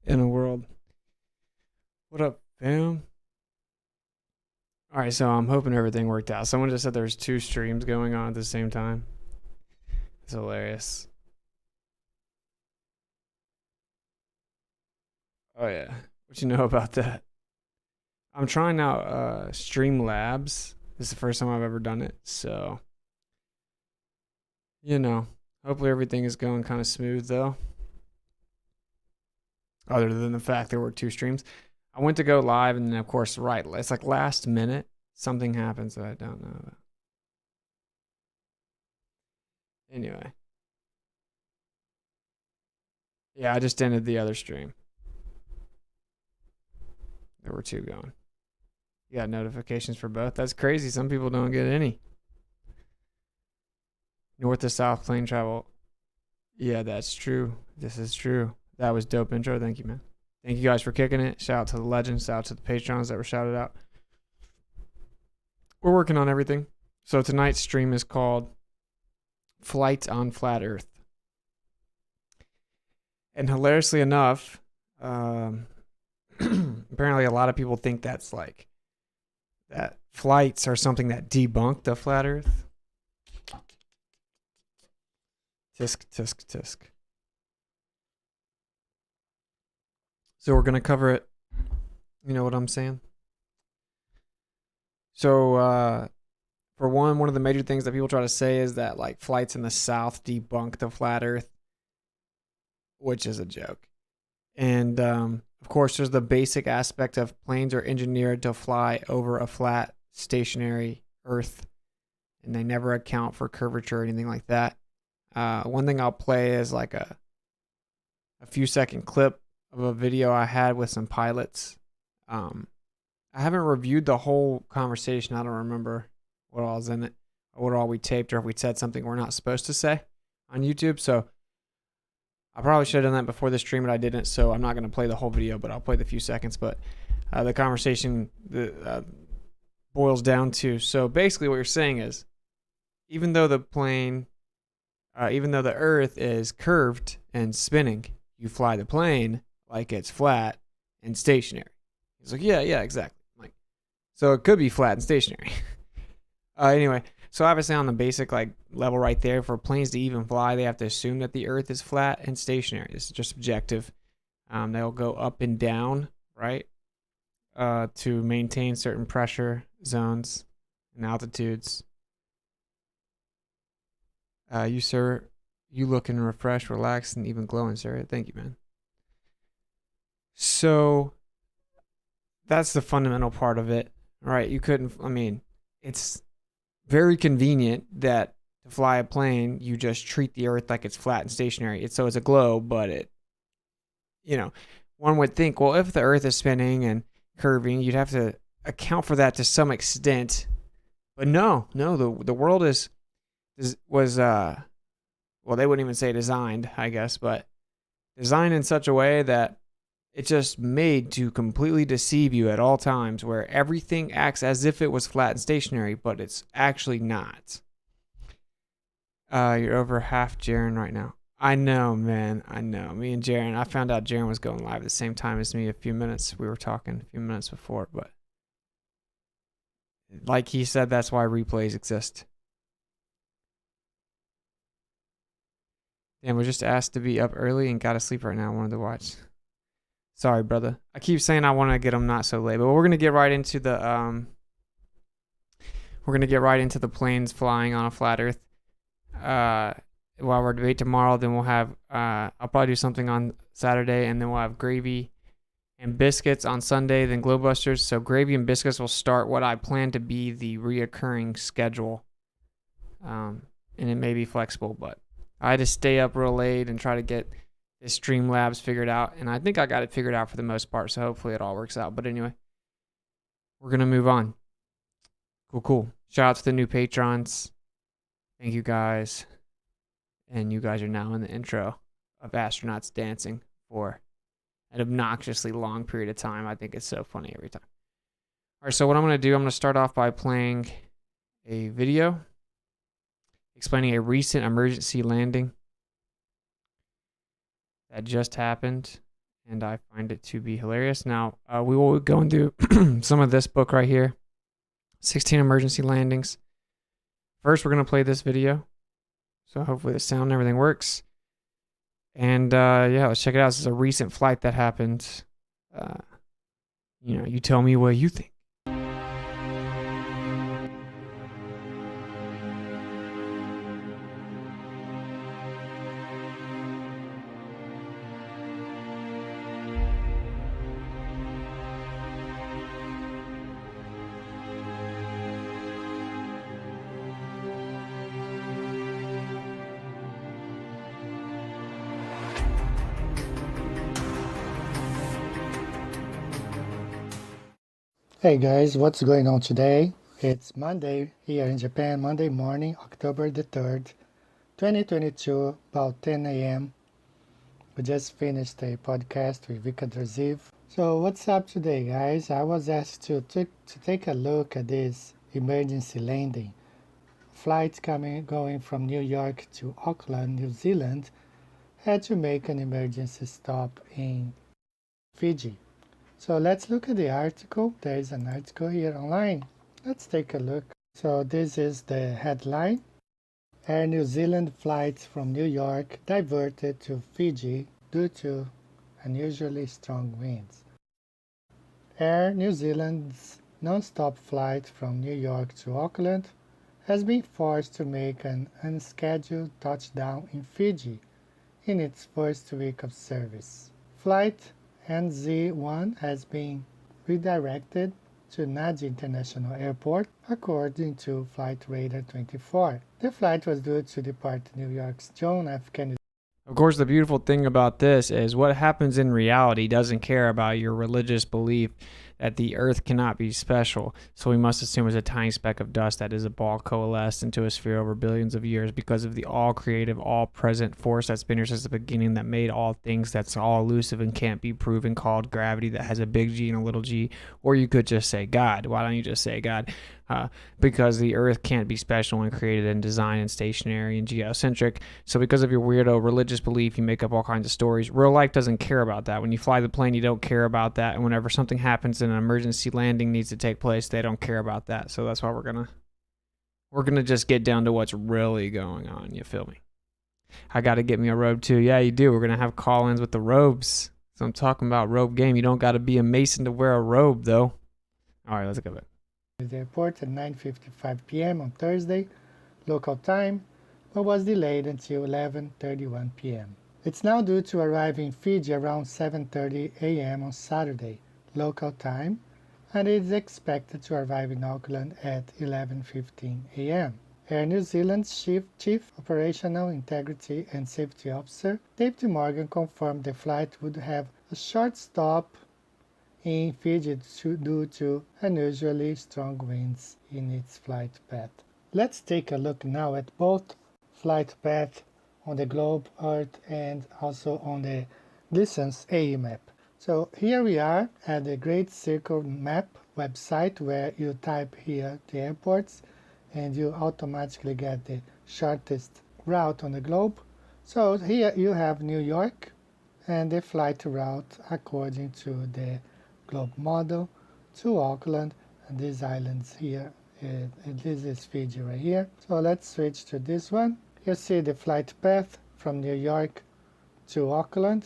in the world. What up, fam? All right, so I'm hoping everything worked out. Someone just said there's two streams going on at the same time. It's hilarious. Oh yeah, what you know about that? I'm trying out Streamlabs. This is the first time I've ever done it, so you know, hopefully everything is going kind of smooth though. Other than the fact there were two streams, I went to go live, and then of course, right, it's like last minute something happens that I don't know about. Anyway, yeah, I just ended the other stream. There were two going. You got notifications for both. That's crazy. Some people don't get any. North to south plane travel. Yeah, that's true. This is true. That was dope intro. Thank you, man. Thank you guys for kicking it. Shout out to the legends. Shout out to the patrons that were shouted out. We're working on everything. So tonight's stream is called Flight on Flat Earth. And hilariously enough, apparently a lot of people think that's like that flights are something that debunk the flat Earth. Tisk, tisk, tisk. So we're gonna cover it. You know what I'm saying? So for one of the major things that people try to say is that like flights in the south debunk the flat Earth, which is a joke. And of course, there's the basic aspect of planes are engineered to fly over a flat, stationary Earth, and they never account for curvature or anything like that. One thing I'll play is like a few second clip of a video I had with some pilots. I haven't reviewed the whole conversation. I don't remember what all was in it, or what all we taped, or if we said something we're not supposed to say on YouTube. So I probably should have done that before the stream, but I didn't. So I'm not going to play the whole video, but I'll play the few seconds. But the conversation boils down to, so basically what you're saying is, even though the Earth is curved and spinning, you fly the plane like it's flat and stationary. He's like, yeah, exactly. Like, so it could be flat and stationary. Anyway, so obviously on the basic like level right there, for planes to even fly, they have to assume that the Earth is flat and stationary. This is just subjective. They'll go up and down, right, to maintain certain pressure zones and altitudes. You, sir, you looking refreshed, relaxed, and even glowing, sir. Thank you, man. So that's the fundamental part of it, right? It's very convenient that to fly a plane, you just treat the Earth like it's flat and stationary. It's a globe, but one would think, well, if the Earth is spinning and curving, you'd have to account for that to some extent. But no, the world was well, they wouldn't even say designed, I guess, but designed in such a way that it's just made to completely deceive you at all times, where everything acts as if it was flat and stationary, but it's actually not. You're over half Jaren right now. I know, man. I know. Me and Jaren, I found out Jaren was going live at the same time as me a few minutes. We were talking a few minutes before, but like he said, that's why replays exist. Damn, we're just asked to be up early and got to sleep right now. I wanted to watch. Sorry, brother. I keep saying I want to get them not so late, but we're gonna get right into the planes flying on a flat Earth. While we're debate tomorrow, then we'll have I'll probably do something on Saturday, and then we'll have gravy and biscuits on Sunday, then Glowbusters. So gravy and biscuits will start what I plan to be the reoccurring schedule, and it may be flexible, but I had to stay up real late and try to get this Streamlabs figured out, and I think I got it figured out for the most part, so hopefully it all works out. But anyway, we're going to move on. Cool. Shout out to the new patrons. Thank you guys. And you guys are now in the intro of astronauts dancing for an obnoxiously long period of time. I think it's so funny every time. All right, so what I'm going to do, I'm going to start off by playing a video explaining a recent emergency landing that just happened, and I find it to be hilarious. Now, we will go into some of this book right here, 16 Emergency Landings. First, we're going to play this video, so hopefully the sound and everything works. And yeah, let's check it out. This is a recent flight that happened. You tell me what you think. Hey guys, what's going on today? It's Monday here in Japan, Monday morning, October the 3rd, 2022, about 10 a.m. We just finished a podcast with Dlive. So what's up today, guys? I was asked to take a look at this emergency landing. Flight going from New York to Auckland, New Zealand, had to make an emergency stop in Fiji. So let's look at the article. There is an article here online. Let's take a look. So this is the headline. Air New Zealand flights from New York diverted to Fiji due to unusually strong winds. Air New Zealand's non-stop flight from New York to Auckland has been forced to make an unscheduled touchdown in Fiji in its first week of service. Flight NZ1 has been redirected to Nadi International Airport, according to Flight Radar 24. The flight was due to depart New York's John F. Kennedy. Of course, the beautiful thing about this is what happens in reality doesn't care about your religious belief that the earth cannot be special. So we must assume it's a tiny speck of dust that is a ball coalesced into a sphere over billions of years because of the all-creative, all-present force that's been here since the beginning that made all things, that's all elusive and can't be proven, called gravity, that has a big G and a little g. Or you could just say God. Why don't you just say God? Because the earth can't be special and created and designed and stationary and geocentric. So because of your weirdo religious belief, you make up all kinds of stories. Real life doesn't care about that. When you fly the plane, you don't care about that. And whenever something happens and an emergency landing needs to take place, they don't care about that. So that's why we're gonna just get down to what's really going on. You feel me? I gotta get me a robe too. Yeah, you do. We're gonna have call-ins with the robes. So I'm talking about robe game. You don't gotta be a Mason to wear a robe though. All right, let's go back. The airport at 9:55 p.m. on Thursday, local time, but was delayed until 11:31 p.m. It's now due to arrive in Fiji around 7:30 a.m. on Saturday, local time, and it is expected to arrive in Auckland at 11:15 a.m. Air New Zealand's Chief Operational Integrity and Safety Officer, David Morgan, confirmed the flight would have a short stop in Fiji due to unusually strong winds in its flight path. Let's take a look now at both flight path on the globe, Earth, and also on the Glisen's AE map. So here we are at the Great Circle Map website, where you type here the airports and you automatically get the shortest route on the globe. So here you have New York and the flight route according to the globe model to Auckland, and these islands here, and this is Fiji right here. So let's switch to this one. You see the flight path from New York to Auckland,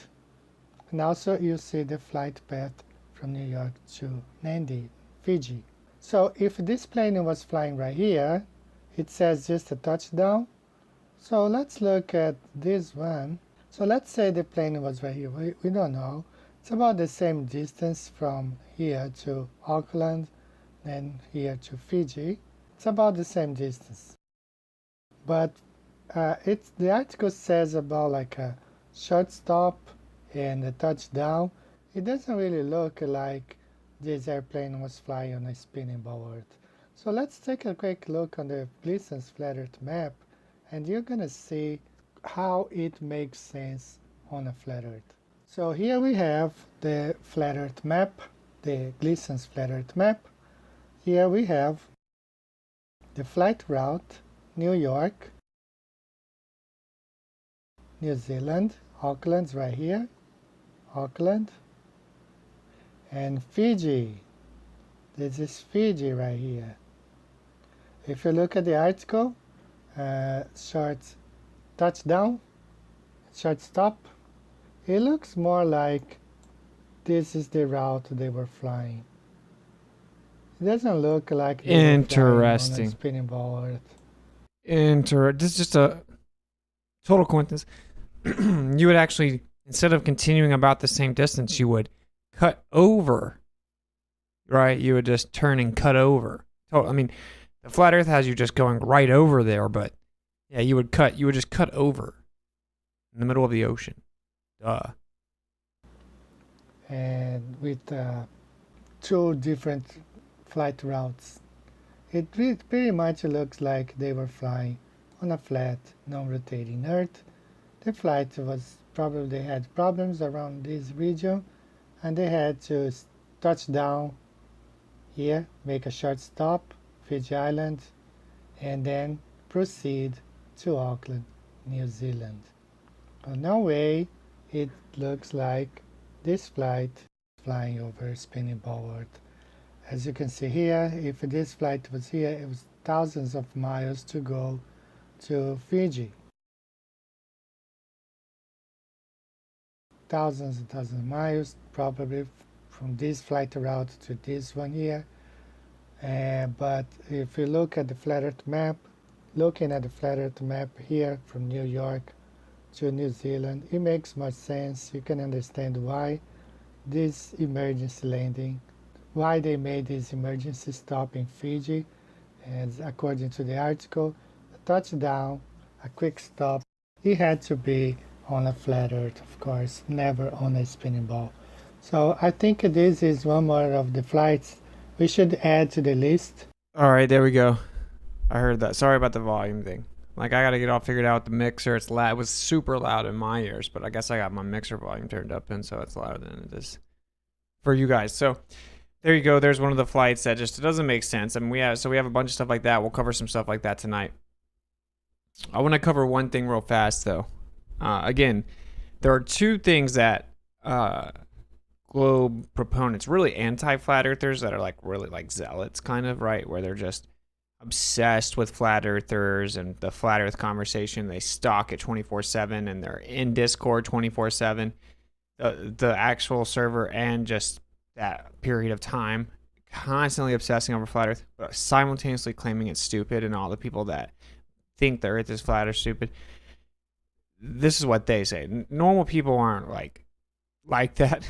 and also you see the flight path from New York to Nadi, Fiji. So if this plane was flying right here, it says just a touchdown. So let's look at this one. So let's say the plane was right here. We don't know. It's about the same distance from here to Auckland, then here to Fiji. It's about the same distance. But the article says about like a short stop and a touchdown. It doesn't really look like this airplane was flying on a spinning ball Earth. So let's take a quick look on the Glisen's flat Earth map, and you're gonna see how it makes sense on a flat Earth. So here we have the flat Earth map, the Glisen's flat Earth map. Here we have the flight route, New York, New Zealand, Auckland's right here, Auckland. And Fiji. This is Fiji right here. If you look at the article, short touchdown, short stop, it looks more like this is the route they were flying. It doesn't look like they were flying on a spinning ball. This is just a total coincidence. You would actually, instead of continuing about the same distance, you would cut over, right? You would just turn and cut over. I mean, the flat earth has you just going right over there, but yeah, you would just cut over in the middle of the ocean. Duh. And with 2 different flight routes, it pretty much looks like they were flying on a flat, non-rotating Earth. The flight was probably, they had problems around this region, and they had to touch down here, make a short stop, Fiji Island, and then proceed to Auckland, New Zealand. But no way it looks like this flight flying over spinning ball Earth. As you can see here, if this flight was here, it was thousands of miles to go to Fiji. Thousands and thousands of miles, probably from this flight route to this one here. But if you look at the flat earth map, looking at the flat earth map here from New York to New Zealand, it makes more sense. You can understand why this emergency landing, why they made this emergency stop in Fiji. And according to the article, a touchdown, a quick stop, it had to be on a flat earth, of course, never on a spinning ball. So I think this is one more of the flights we should add to the list. All right, there we go. I heard that. Sorry about the volume thing. Like, I got to get all figured out with the mixer. It's loud. It was super loud in my ears, but I guess I got my mixer volume turned up, and so it's louder than it is for you guys. So there you go. There's one of the flights that just, it doesn't make sense. I mean, we have a bunch of stuff like that. We'll cover some stuff like that tonight. I want to cover one thing real fast, though. Again, there are 2 things that globe proponents, really anti-flat earthers, that are like really like zealots kind of, right, where they're just obsessed with flat earthers and the flat earth conversation. They stalk it 24/7 and they're in Discord 24/7, the actual server, and just that period of time constantly obsessing over flat earth, but simultaneously claiming it's stupid, and all the people that think the earth is flat are stupid. This is what they say. Normal people aren't like that.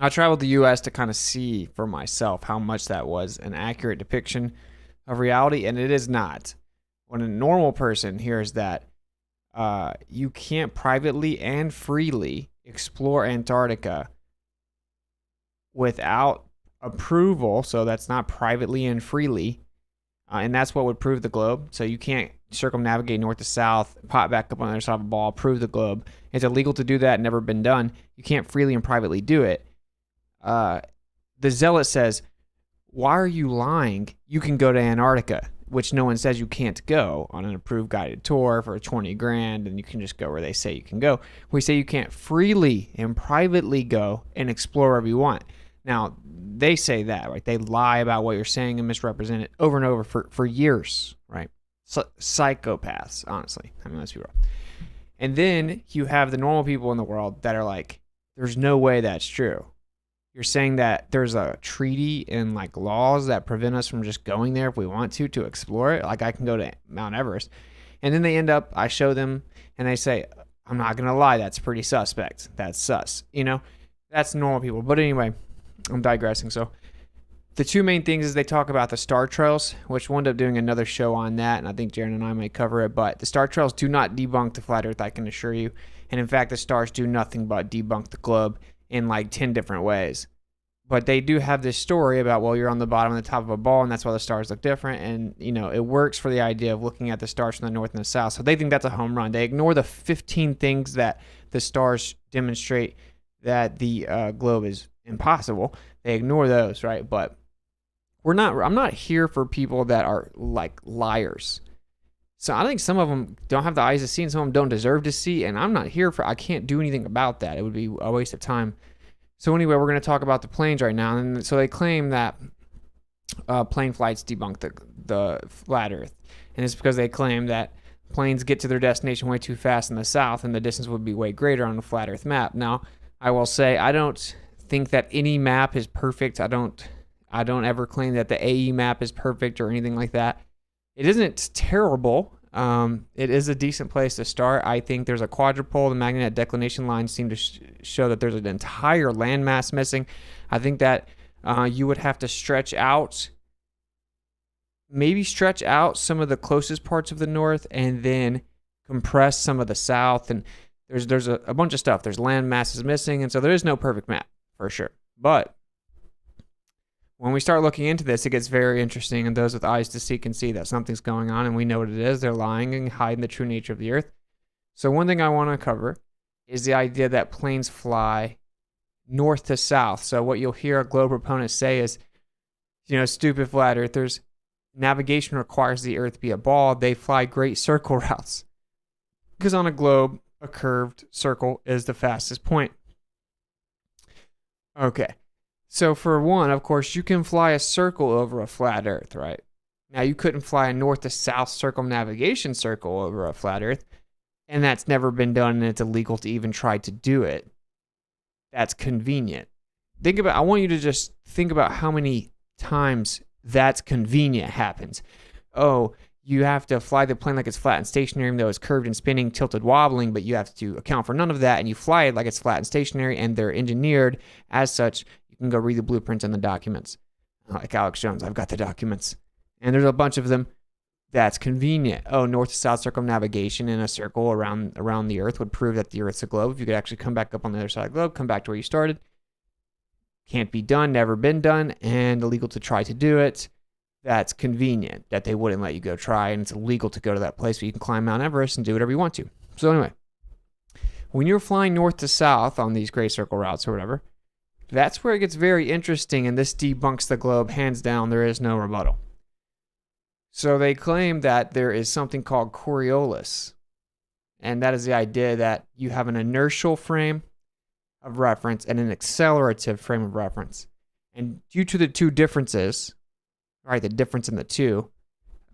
I traveled the U.S. to kind of see for myself how much that was an accurate depiction of reality, and it is not. When a normal person hears that you can't privately and freely explore Antarctica without approval, so that's not privately and freely, and that's what would prove the globe. So you can't circumnavigate north to south, pop back up on the other side of a ball, prove the globe. It's illegal to do that, never been done. You can't freely and privately do it. The zealot says, why are you lying? You can go to Antarctica, which no one says you can't go on an approved guided tour for $20,000, and you can just go where they say you can go. We say you can't freely and privately go and explore wherever you want. Now, they say that, right? They lie about what you're saying and misrepresent it over and over for years, right? Psychopaths, honestly. I mean, let's be real. And then you have the normal people in the world that are like, there's no way that's true. You're saying that there's a treaty and like laws that prevent us from just going there if we want to explore it. Like, I can go to Mount Everest. And then they end up, I show them and they say, I'm not going to lie, that's pretty suspect. That's sus. You know, that's normal people. But anyway, I'm digressing. So the 2 main things is they talk about the star trails, which we'll end up doing another show on that, and I think Jaron and I may cover it. But the star trails do not debunk the flat earth, I can assure you. And in fact, the stars do nothing but debunk the globe in like 10 different ways. But they do have this story about, well, you're on the bottom and the top of a ball, and that's why the stars look different. And, you know, it works for the idea of looking at the stars from the north and the south. So they think that's a home run. They ignore the 15 things that the stars demonstrate that the globe is impossible. They ignore those, right? But I'm not here for people that are like liars. So I think some of them don't have the eyes to see and some of them don't deserve to see. And I'm not here for, I can't do anything about that. It would be a waste of time. So anyway, we're going to talk about the planes right now. And so they claim that plane flights debunk the flat Earth. And it's because they claim that planes get to their destination way too fast in the south and the distance would be way greater on a flat Earth map. Now, I will say I don't think that any map is perfect. I don't ever claim that the AE map is perfect or anything like that. It isn't terrible. It is a decent place to start. I think there's a quadrupole. The magnetic declination lines seem to show that there's an entire landmass missing. I think that you would have to stretch out some of the closest parts of the north and then compress some of the south. And there's a bunch of stuff. There's land masses missing. And so there is no perfect map for sure. But when we start looking into this, it gets very interesting, and those with eyes to see can see that something's going on, and we know what it is. They're lying and hiding the true nature of the Earth. So one thing I want to cover is the idea that planes fly north to south. So what you'll hear a globe proponents say is, stupid flat earthers, navigation requires the Earth be a ball. They fly great circle routes. Because on a globe, a curved circle is the fastest point. Okay. So for one, of course, you can fly a circle over a flat Earth, right? Now, you couldn't fly a north to south circumnavigation circle over a flat Earth, and that's never been done, and it's illegal to even try to do it. That's convenient. I want you to just think about how many times that's convenient happens. Oh, you have to fly the plane like it's flat and stationary, even though it's curved and spinning, tilted, wobbling, but you have to account for none of that, and you fly it like it's flat and stationary, and they're engineered as such. You can go read the blueprints and the documents. Like Alex Jones, I've got the documents. And there's a bunch of them. That's convenient. Oh, north to south circumnavigation in a circle around the Earth would prove that the Earth's a globe. If you could actually come back up on the other side of the globe, come back to where you started. Can't be done, never been done, and illegal to try to do it. That's convenient that they wouldn't let you go try, and it's illegal to go to that place where you can climb Mount Everest and do whatever you want to. So anyway, when you're flying north to south on these great circle routes or whatever, that's where it gets very interesting, and this debunks the globe. Hands down, there is no rebuttal. So they claim that there is something called Coriolis, and that is the idea that you have an inertial frame of reference and an accelerative frame of reference. And due to the two differences, right, the difference in the two,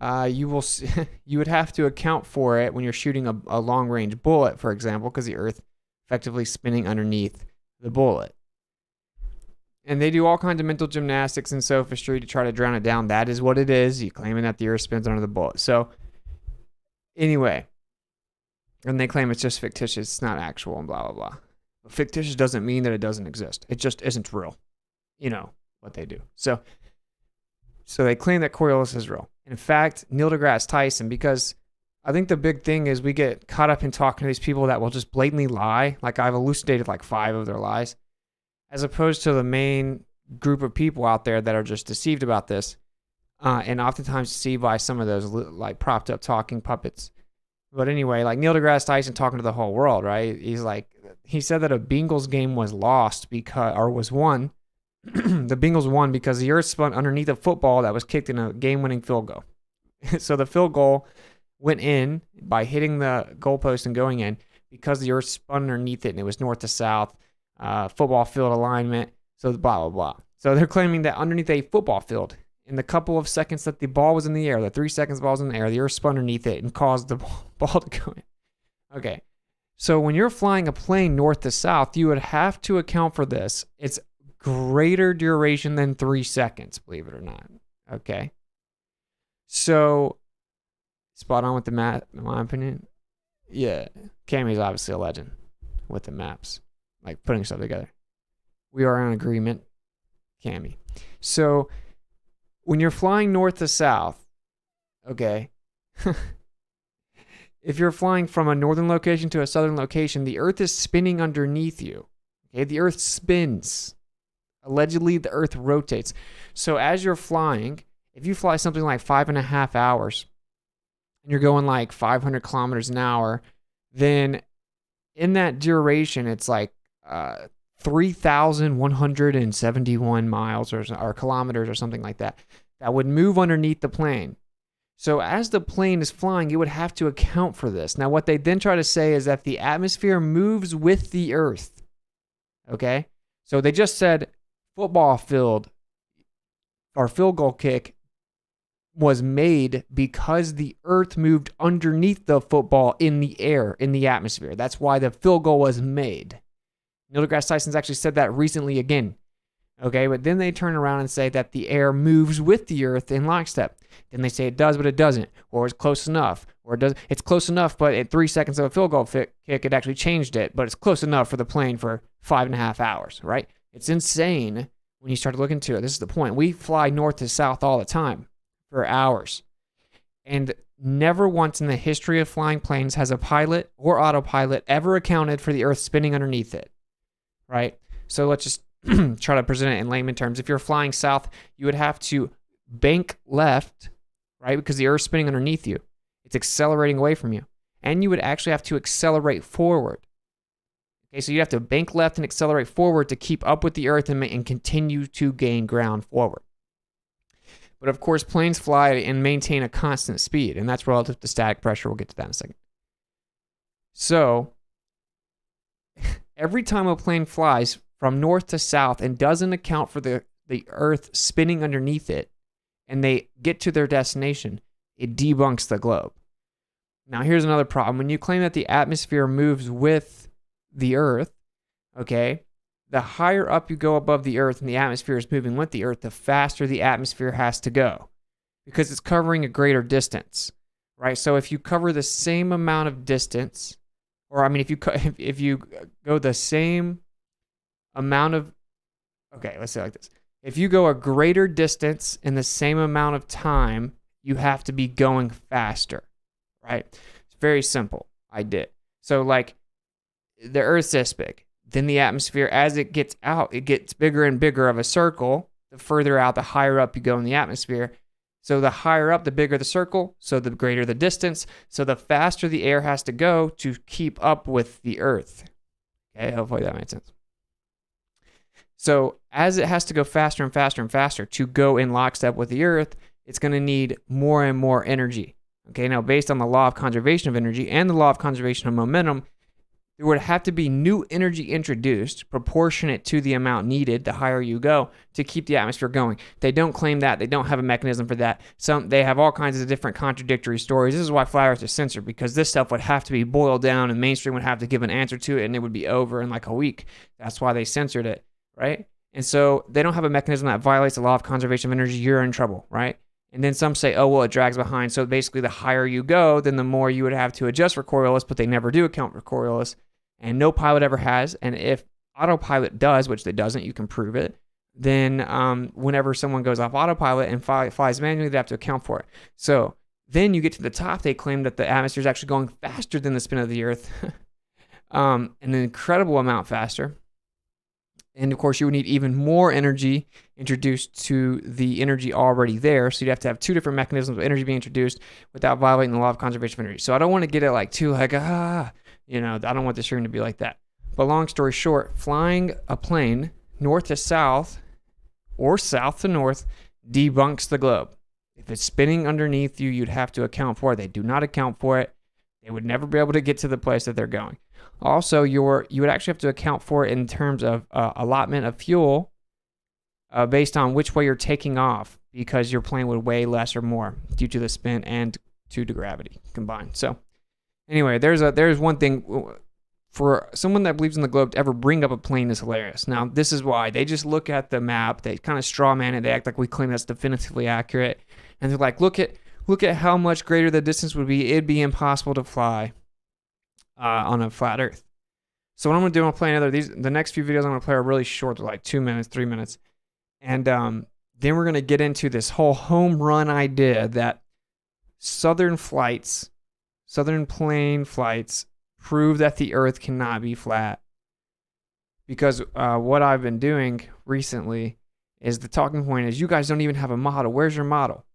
you would have to account for it when you're shooting a long-range bullet, for example, because the Earth effectively spinning underneath the bullet. And they do all kinds of mental gymnastics and sophistry to try to drown it down. That is what it is. You're claiming that the Earth spins under the bullet. So, anyway, and they claim it's just fictitious, it's not actual, and blah, blah, blah. But fictitious doesn't mean that it doesn't exist. It just isn't real. You know what they do. So they claim that Coriolis is real. In fact, Neil deGrasse Tyson, because I think the big thing is we get caught up in talking to these people that will just blatantly lie. Like, I've elucidated like 5 of their lies, as opposed to the main group of people out there that are just deceived about this, and oftentimes deceived by some of those like propped up talking puppets. But anyway, like Neil deGrasse Tyson talking to the whole world, right? He said that a Bengals game was lost was won. The Bengals won because the Earth spun underneath a football that was kicked in a game-winning field goal. So the field goal went in by hitting the goalpost and going in because the Earth spun underneath it, and it was north to south. Football field alignment, so blah, blah, blah. So they're claiming that underneath a football field, in the couple of seconds that the ball was in the air, the 3 seconds the ball was in the air, the Earth spun underneath it and caused the ball to go in. Okay, so when you're flying a plane north to south, you would have to account for this. It's greater duration than 3 seconds, believe it or not. Okay, so spot on with the map, in my opinion. Yeah, Cammy's obviously a legend with the maps. Like putting stuff together. We are in agreement, Cammy. So when you're flying north to south, okay, if you're flying from a northern location to a southern location, the Earth is spinning underneath you. Okay, the Earth spins. Allegedly, the Earth rotates. So as you're flying, if you fly something like 5.5 hours, and you're going like 500 kilometers an hour, then in that duration, it's like 3,171 miles or kilometers or something like that would move underneath the plane. So as the plane is flying, it would have to account for this. Now, what they then try to say is that the atmosphere moves with the Earth. Okay? So they just said football field or field goal kick was made because the Earth moved underneath the football in the air, in the atmosphere. That's why the field goal was made. Neil deGrasse Tyson's actually said that recently again. Okay, but then they turn around and say that the air moves with the Earth in lockstep. Then they say it does, but it doesn't, or it's close enough, or it does. It's close enough, but at 3 seconds of a field goal kick, it actually changed it, but it's close enough for the plane for 5.5 hours, right? It's insane when you start to look into it. This is the point. We fly north to south all the time for hours, and never once in the history of flying planes has a pilot or autopilot ever accounted for the Earth spinning underneath it, right? So let's just try to present it in layman terms. If you're flying south, you would have to bank left, right? Because the Earth's spinning underneath you. It's accelerating away from you. And you would actually have to accelerate forward. Okay, so you have to bank left and accelerate forward to keep up with the Earth and continue to gain ground forward. But of course, planes fly and maintain a constant speed, and that's relative to static pressure. We'll get to that in a second. So every time a plane flies from north to south and doesn't account for the Earth spinning underneath it, and they get to their destination, it debunks the globe. Now, here's another problem. When you claim that the atmosphere moves with the Earth, okay, the higher up you go above the Earth and the atmosphere is moving with the Earth, the faster the atmosphere has to go because it's covering a greater distance, right? So if you cover the same amount of distance, or I mean, if you go the same amount of, okay, let's say it like this. If you go a greater distance in the same amount of time, you have to be going faster, right? It's very simple. I did. So like the Earth's this big. Then the atmosphere, as it gets out, it gets bigger and bigger of a circle. The further out, the higher up you go in the atmosphere. So the higher up, the bigger the circle, so the greater the distance. So the faster the air has to go to keep up with the Earth. Okay, hopefully that made sense. So as it has to go faster and faster and faster to go in lockstep with the Earth, it's going to need more and more energy. Okay, now based on the law of conservation of energy and the law of conservation of momentum, there would have to be new energy introduced proportionate to the amount needed the higher you go to keep the atmosphere going. They don't claim that. They don't have a mechanism for that. They have all kinds of different contradictory stories. This is why flat Earth is censored, because this stuff would have to be boiled down and mainstream would have to give an answer to it and it would be over in like a week. That's why they censored it, right? And so they don't have a mechanism that violates the law of conservation of energy. You're in trouble, right? And then some say, oh, well, it drags behind. So basically the higher you go, then the more you would have to adjust for Coriolis, but they never do account for Coriolis. And no pilot ever has. And if autopilot does, which it doesn't, you can prove it, then whenever someone goes off autopilot and flies manually, they have to account for it. So then you get to the top, they claim that the atmosphere is actually going faster than the spin of the Earth, an incredible amount faster. And of course, you would need even more energy introduced to the energy already there. So you'd have to have two different mechanisms of energy being introduced without violating the law of conservation of energy. So I don't want to get it like too like, I don't want this stream to be like that. But long story short, flying a plane north to south or south to north debunks the globe. If it's spinning underneath you, you'd have to account for it. They do not account for it. They would never be able to get to the place that they're going. Also, you would actually have to account for it in terms of allotment of fuel based on which way you're taking off, because your plane would weigh less or more due to the spin and due to gravity combined. So anyway, there's one thing. For someone that believes in the globe to ever bring up a plane is hilarious. Now, this is why. They just look at the map. They kind of straw man it. They act like we claim that's definitively accurate. And they're like, look at how much greater the distance would be. It'd be impossible to fly on a flat Earth. So what I'm going to do, I'm going to play the next few videos I'm going to play are really short. They're like 2 minutes, 3 minutes. And then we're going to get into this whole home run idea that southern plane flights prove that the Earth cannot be flat. Because what I've been doing recently is the talking point is you guys don't even have a model. Where's your model?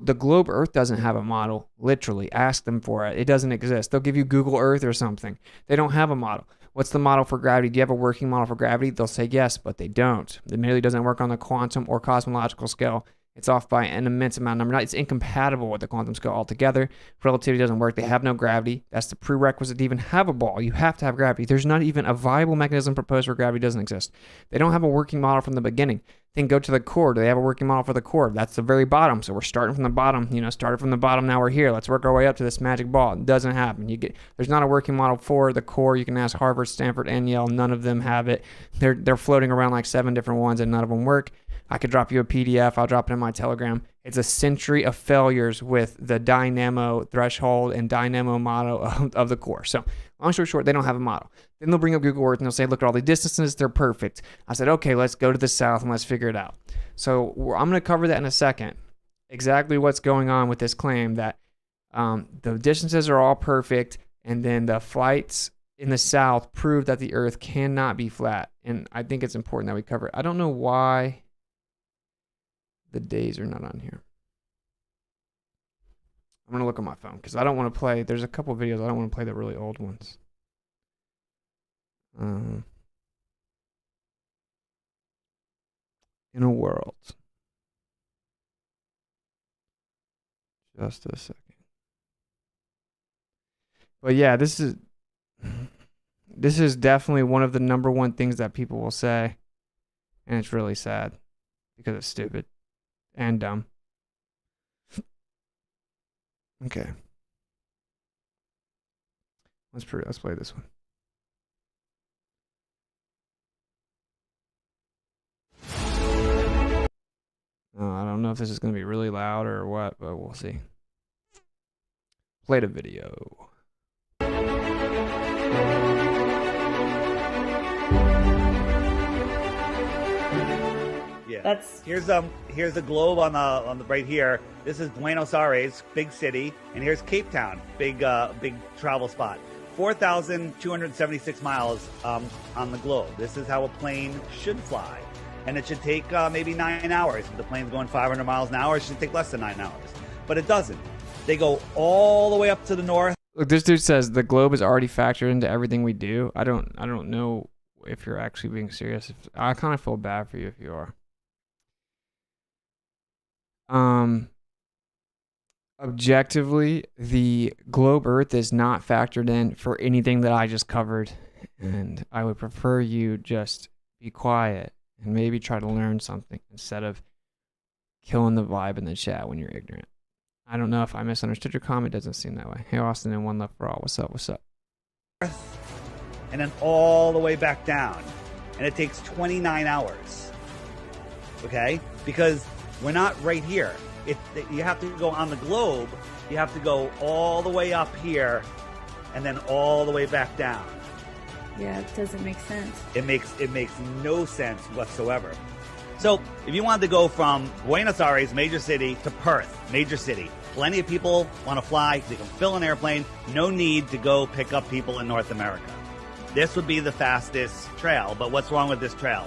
The globe Earth doesn't have a model. Literally, ask them for it. It doesn't exist. They'll give you Google Earth or something. They don't have a model. What's the model for gravity? Do you have a working model for gravity? They'll say yes, but they don't. It merely doesn't work on the quantum or cosmological scale. It's off by an immense amount of number. It's incompatible with the quantum scale altogether. Relativity doesn't work. They have no gravity. That's the prerequisite to even have a ball. You have to have gravity. There's not even a viable mechanism proposed where gravity doesn't exist. They don't have a working model from the beginning. Then go to the core. Do they have a working model for the core? That's the very bottom. So we're starting from the bottom. Started from the bottom. Now we're here. Let's work our way up to this magic ball. It doesn't happen. There's not a working model for the core. You can ask Harvard, Stanford, and Yale. None of them have it. They're floating around like 7 different ones, and none of them work. I could drop you a PDF. I'll drop it in my Telegram. It's a century of failures with the dynamo threshold and dynamo model of the core. So long story short, they don't have a model. Then they'll bring up Google Earth and they'll say, look at all the distances. They're perfect. I said, okay, let's go to the south and let's figure it out. So I'm going to cover that in a second. Exactly what's going on with this claim that the distances are all perfect and then the flights in the south prove that the Earth cannot be flat. And I think it's important that we cover it. I don't know why the days are not on here. I'm going to look on my phone because I don't want to play. There's a couple videos. I don't want to play the really old ones. In a world. Just a second. But yeah, this is definitely one of the number one things that people will say. And it's really sad because it's stupid. And dumb. Okay. Let's play this one. I don't know if this is going to be really loud or what, but we'll see. Play the video. Yeah. Here's the globe on the right here. This is Buenos Aires, big city, and here's Cape Town, big travel spot. 4,276 miles on the globe. This is how a plane should fly, and it should take maybe 9 hours. If the plane's going 500 miles an hour, it should take less than 9 hours, but it doesn't. They go all the way up to the north. Look, this dude says the globe is already factored into everything we do. I don't know if you're actually being serious. I kind of feel bad for you if you are. Objectively, the globe Earth is not factored in for anything that I just covered, and I would prefer you just be quiet and maybe try to learn something instead of killing the vibe in the chat when you're ignorant. I don't know if I misunderstood your comment. It doesn't seem that way. Hey, Austin, and One Love for All. What's up? What's up? And then all the way back down, and it takes 29 hours. Okay, because we're not right here. You have to go on the globe. You have to go all the way up here, and then all the way back down. Yeah, it doesn't make sense. It makes no sense whatsoever. So if you wanted to go from Buenos Aires, major city, to Perth, major city, plenty of people want to fly. They can fill an airplane. No need to go pick up people in North America. This would be the fastest trail. But what's wrong with this trail?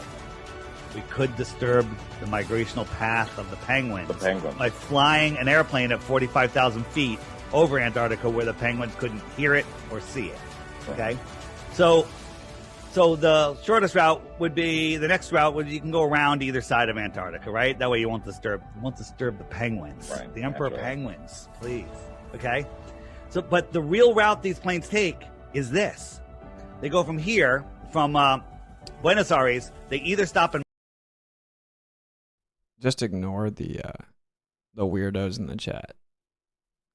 We could disturb the migrational path of the penguins. By flying an airplane at 45,000 feet over Antarctica where the penguins couldn't hear it or see it. Okay? So the shortest route would be, the next route would, you can go around either side of Antarctica, right? That way you won't disturb the penguins. Right. The emperor penguins, please. Okay? So, but the real route these planes take is this. They go from here, from Buenos Aires, they either stop in... Just ignore the weirdos in the chat.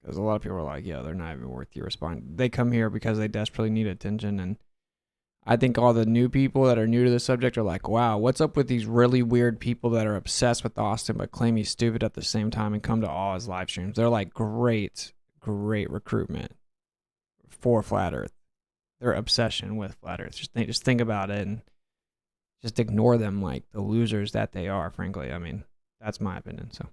Because a lot of people are like, yeah, they're not even worth your response. They come here because they desperately need attention, and I think all the new people that are new to the subject are like, wow, what's up with these really weird people that are obsessed with Austin but claim he's stupid at the same time and come to all his live streams? They're like, great recruitment for Flat Earth. Their obsession with Flat Earth. Just think about it and just ignore them like the losers that they are, frankly. I mean, that's my opinion. So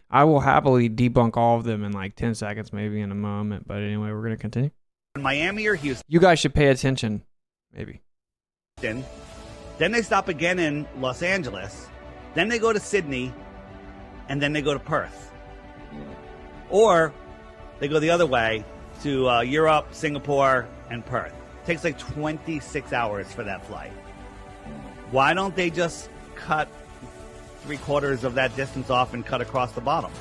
I will happily debunk all of them in like 10 seconds, maybe in a moment. But anyway, we're going to continue. Miami or Houston. You guys should pay attention. Maybe. Then they stop again in Los Angeles. Then they go to Sydney. And then they go to Perth. Or they go the other way to Europe, Singapore, and Perth. It takes like 26 hours for that flight. Why don't they just cut 3/4 of that distance off and cut across the bottom.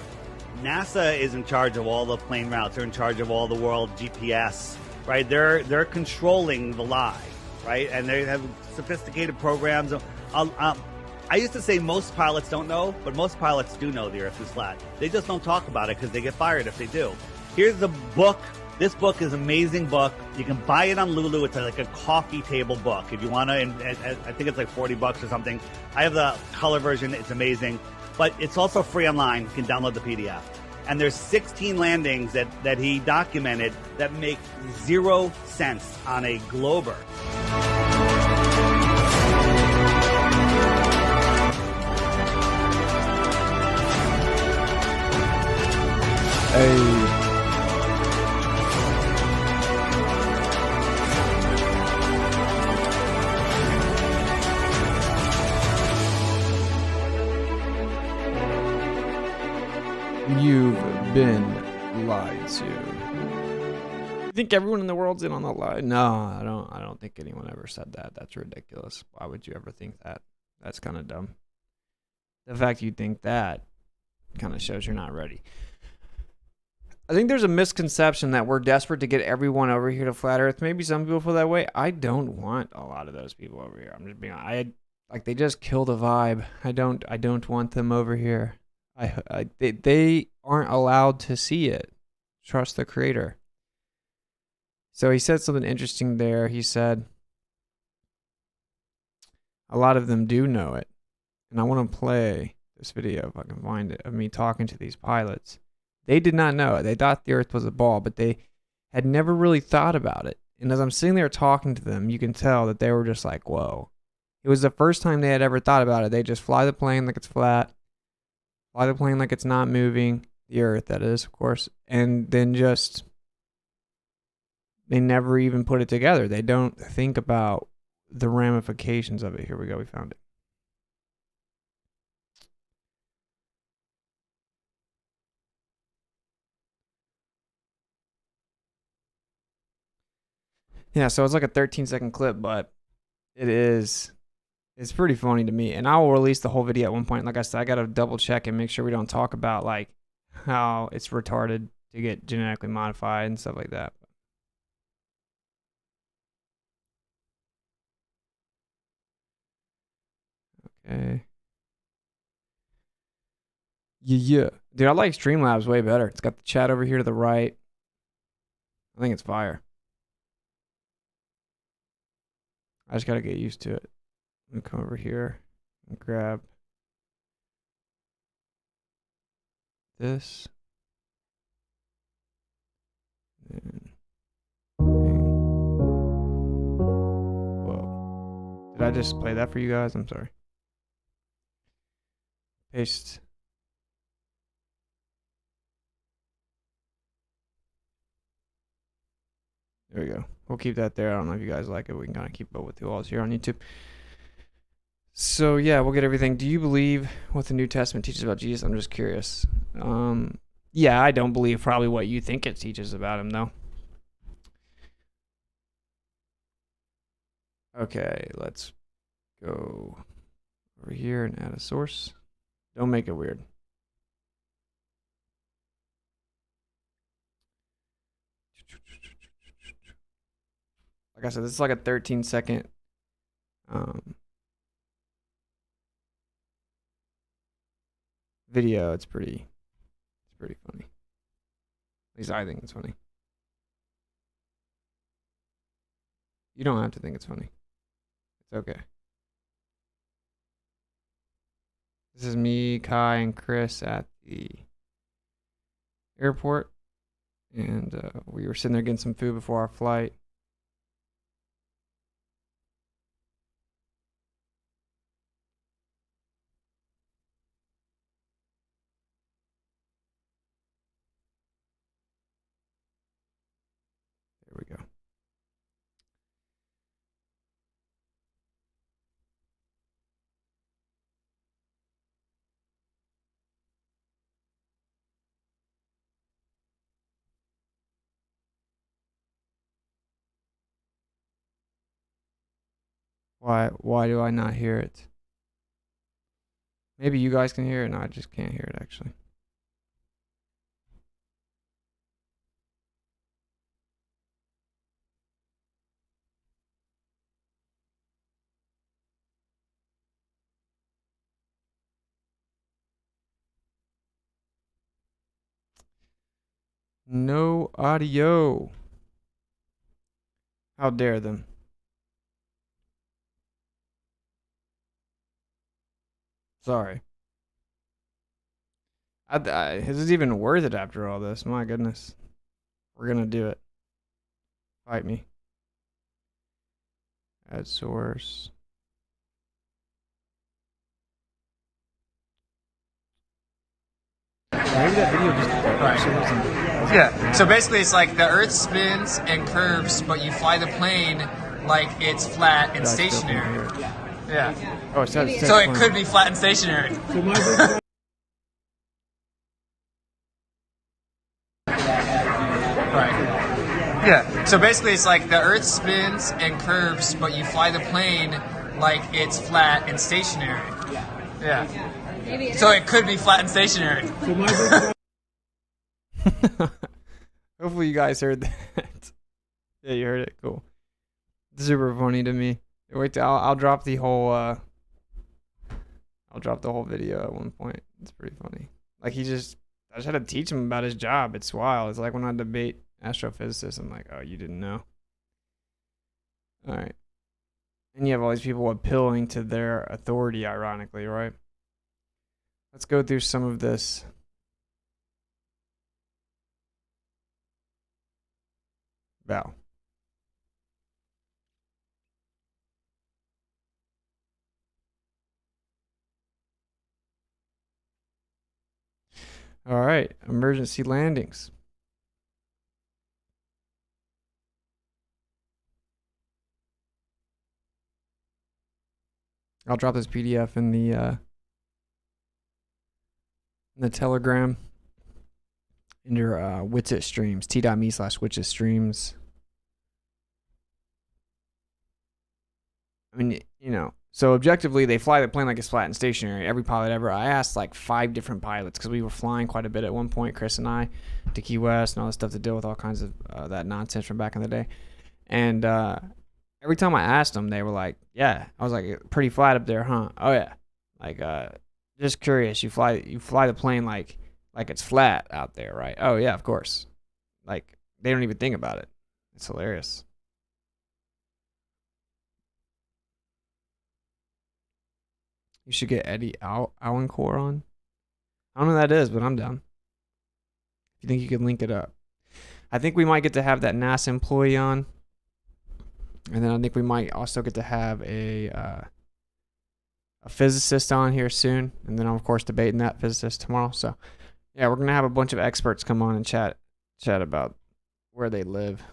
NASA is in charge of all the plane routes. They're in charge of all the world GPS, right? They're controlling the lie, right? And they have sophisticated programs. I used to say most pilots don't know, but most pilots do know the Earth is flat. They just don't talk about it because they get fired if they do. Here's the book. This book is an amazing book. You can buy it on Lulu. It's like a coffee table book. If you want to, I think it's like $40 or something. I have the color version. It's amazing. But it's also free online. You can download the PDF. And there's 16 landings that he documented that make 0 sense on a glober. Hey. You've been lied to. You think everyone in the world's in on the lie? No, I don't think anyone ever said that. That's ridiculous. Why would you ever think that? That's kind of dumb. The fact you think that kind of shows you're not ready. I think there's a misconception that we're desperate to get everyone over here to Flat Earth. Maybe some people feel that way. I don't want a lot of those people over here. I'm just being honest. They just kill the vibe. I don't want them over here. They aren't allowed to see it. Trust the creator. So he said something interesting there. He said, a lot of them do know it. And I want to play this video, if I can find it, of me talking to these pilots. They did not know it. They thought the Earth was a ball, but they had never really thought about it. And as I'm sitting there talking to them, you can tell that they were just like, whoa. It was the first time they had ever thought about it. They just fly the plane like it's flat. Fly the plane like it's not moving, the Earth, that is, of course, and then just, they never even put it together. They don't think about the ramifications of it. Here we go, we found it. Yeah, so it's like a 13-second clip, but it's pretty funny to me. And I will release the whole video at one point. Like I said, I got to double check and make sure we don't talk about like how it's retarded to get genetically modified and stuff like that. Okay. Yeah. Dude, I like Streamlabs way better. It's got the chat over here to the right. I think it's fire. I just got to get used to it. Let me come over here and grab this. And whoa. Did I just play that for you guys? I'm sorry. Paste. There we go. We'll keep that there. I don't know if you guys like it. We can kind of keep up with you all here on YouTube. So yeah, we'll get everything. Do you believe what the New Testament teaches about Jesus? I'm just curious. Yeah, I don't believe probably what you think it teaches about him, though. Okay, let's go over here and add a source. Don't make it weird. Like I said, this is like a 13-second video. It's pretty funny. At least I think it's funny. You don't have to think it's funny. It's okay. This is me, Kai, and Chris at the airport. And we were sitting there getting some food before our flight. There we go. Why do I not hear it? Maybe you guys can hear it. No, I just can't hear it actually. No audio. How dare them? Sorry. Is it even worth it after all this? My goodness. We're gonna do it. Fight me. Add source. Maybe that video just Yeah. So basically, it's like the Earth spins and curves, but you fly the plane like it's flat and stationary. Yeah. Oh, it says So it could be flat and stationary. Right. Yeah. So basically, it's like the Earth spins and curves, but you fly the plane like it's flat and stationary. Yeah. So it could be flat and stationary. Hopefully you guys heard that. Yeah, you heard it. Cool. Super funny to me. Wait, I'll drop the whole. I'll drop the whole video at one point. It's pretty funny. Like I just had to teach him about his job. It's wild. It's like when I debate astrophysicists. I'm like, oh, you didn't know. All right. And you have all these people appealing to their authority, ironically, right? Let's go through some of this. Bow. All right, emergency landings. I'll drop this PDF in the Telegram in your Witsit streams, t.me/Witsit streams. I mean, you know, so objectively, they fly the plane like it's flat and stationary. Every pilot ever. I asked like 5 different pilots because we were flying quite a bit at one point, Chris and I, to Key West and all this stuff to deal with all kinds of that nonsense from back in the day. And every time I asked them, they were like, "Yeah." I was like, "Pretty flat up there, huh?" "Oh yeah." Like, just curious. You fly the plane like it's flat out there, right? "Oh yeah, of course." Like they don't even think about it. It's hilarious. You should get Eddie Allencore on. I don't know who that is, but I'm down. If you think you could link it up. I think we might get to have that NASA employee on. And then I think we might also get to have a physicist on here soon. And then I'm, of course, debating that physicist tomorrow. So, yeah, we're going to have a bunch of experts come on and chat about where they live.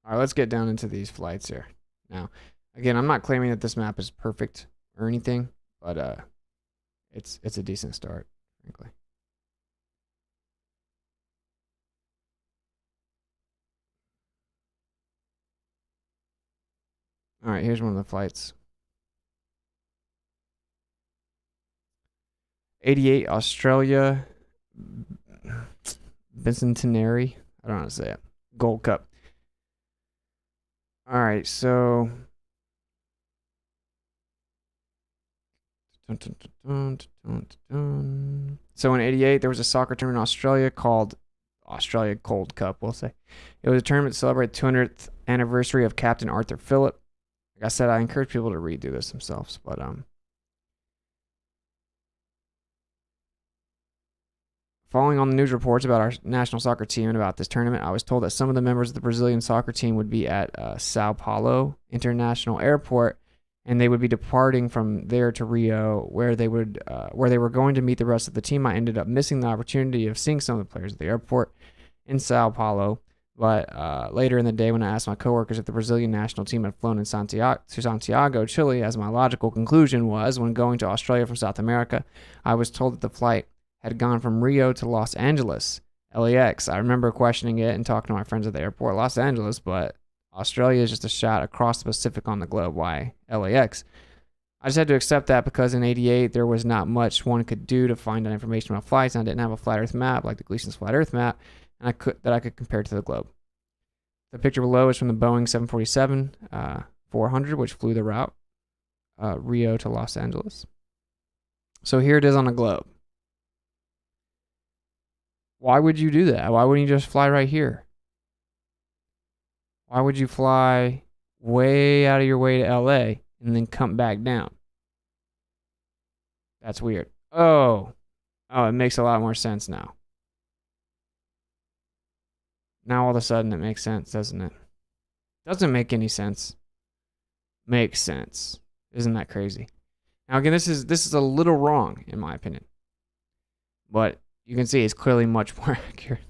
All right, let's get down into these flights here. Now, again, I'm not claiming that this map is perfect or anything. But it's a decent start, frankly. All right, here's one of the flights. 88 Australia Bicentenary. I don't know how to say it. Gold Cup. All right, so So in 88, there was a soccer tournament in Australia called Australia Gold Cup, we'll say. It was a tournament to celebrate the 200th anniversary of Captain Arthur Phillip. Like I said, I encourage people to redo this themselves. But following on the news reports about our national soccer team and about this tournament, I was told that some of the members of the Brazilian soccer team would be at Sao Paulo International Airport, and they would be departing from there to Rio, where they were going to meet the rest of the team. I ended up missing the opportunity of seeing some of the players at the airport in Sao Paulo. But later in the day, when I asked my coworkers if the Brazilian national team had flown to Santiago, Chile, as my logical conclusion was, when going to Australia from South America, I was told that the flight had gone from Rio to Los Angeles, LAX. I remember questioning it and talking to my friends at the airport, Los Angeles, but Australia is just a shot across the Pacific on the globe. Why LAX? I just had to accept that because in '88 there was not much one could do to find out information about flights, and I didn't have a flat Earth map like the Gleason's flat Earth map, and I could compare to the globe. The picture below is from the Boeing 747-400, which flew the route Rio to Los Angeles. So here it is on a globe. Why would you do that? Why wouldn't you just fly right here? Why would you fly way out of your way to LA and then come back down? That's weird. Oh, it makes a lot more sense now. Now all of a sudden it makes sense, doesn't it? Doesn't make any sense. Makes sense. Isn't that crazy? Now again, this is a little wrong in my opinion, but you can see it's clearly much more accurate.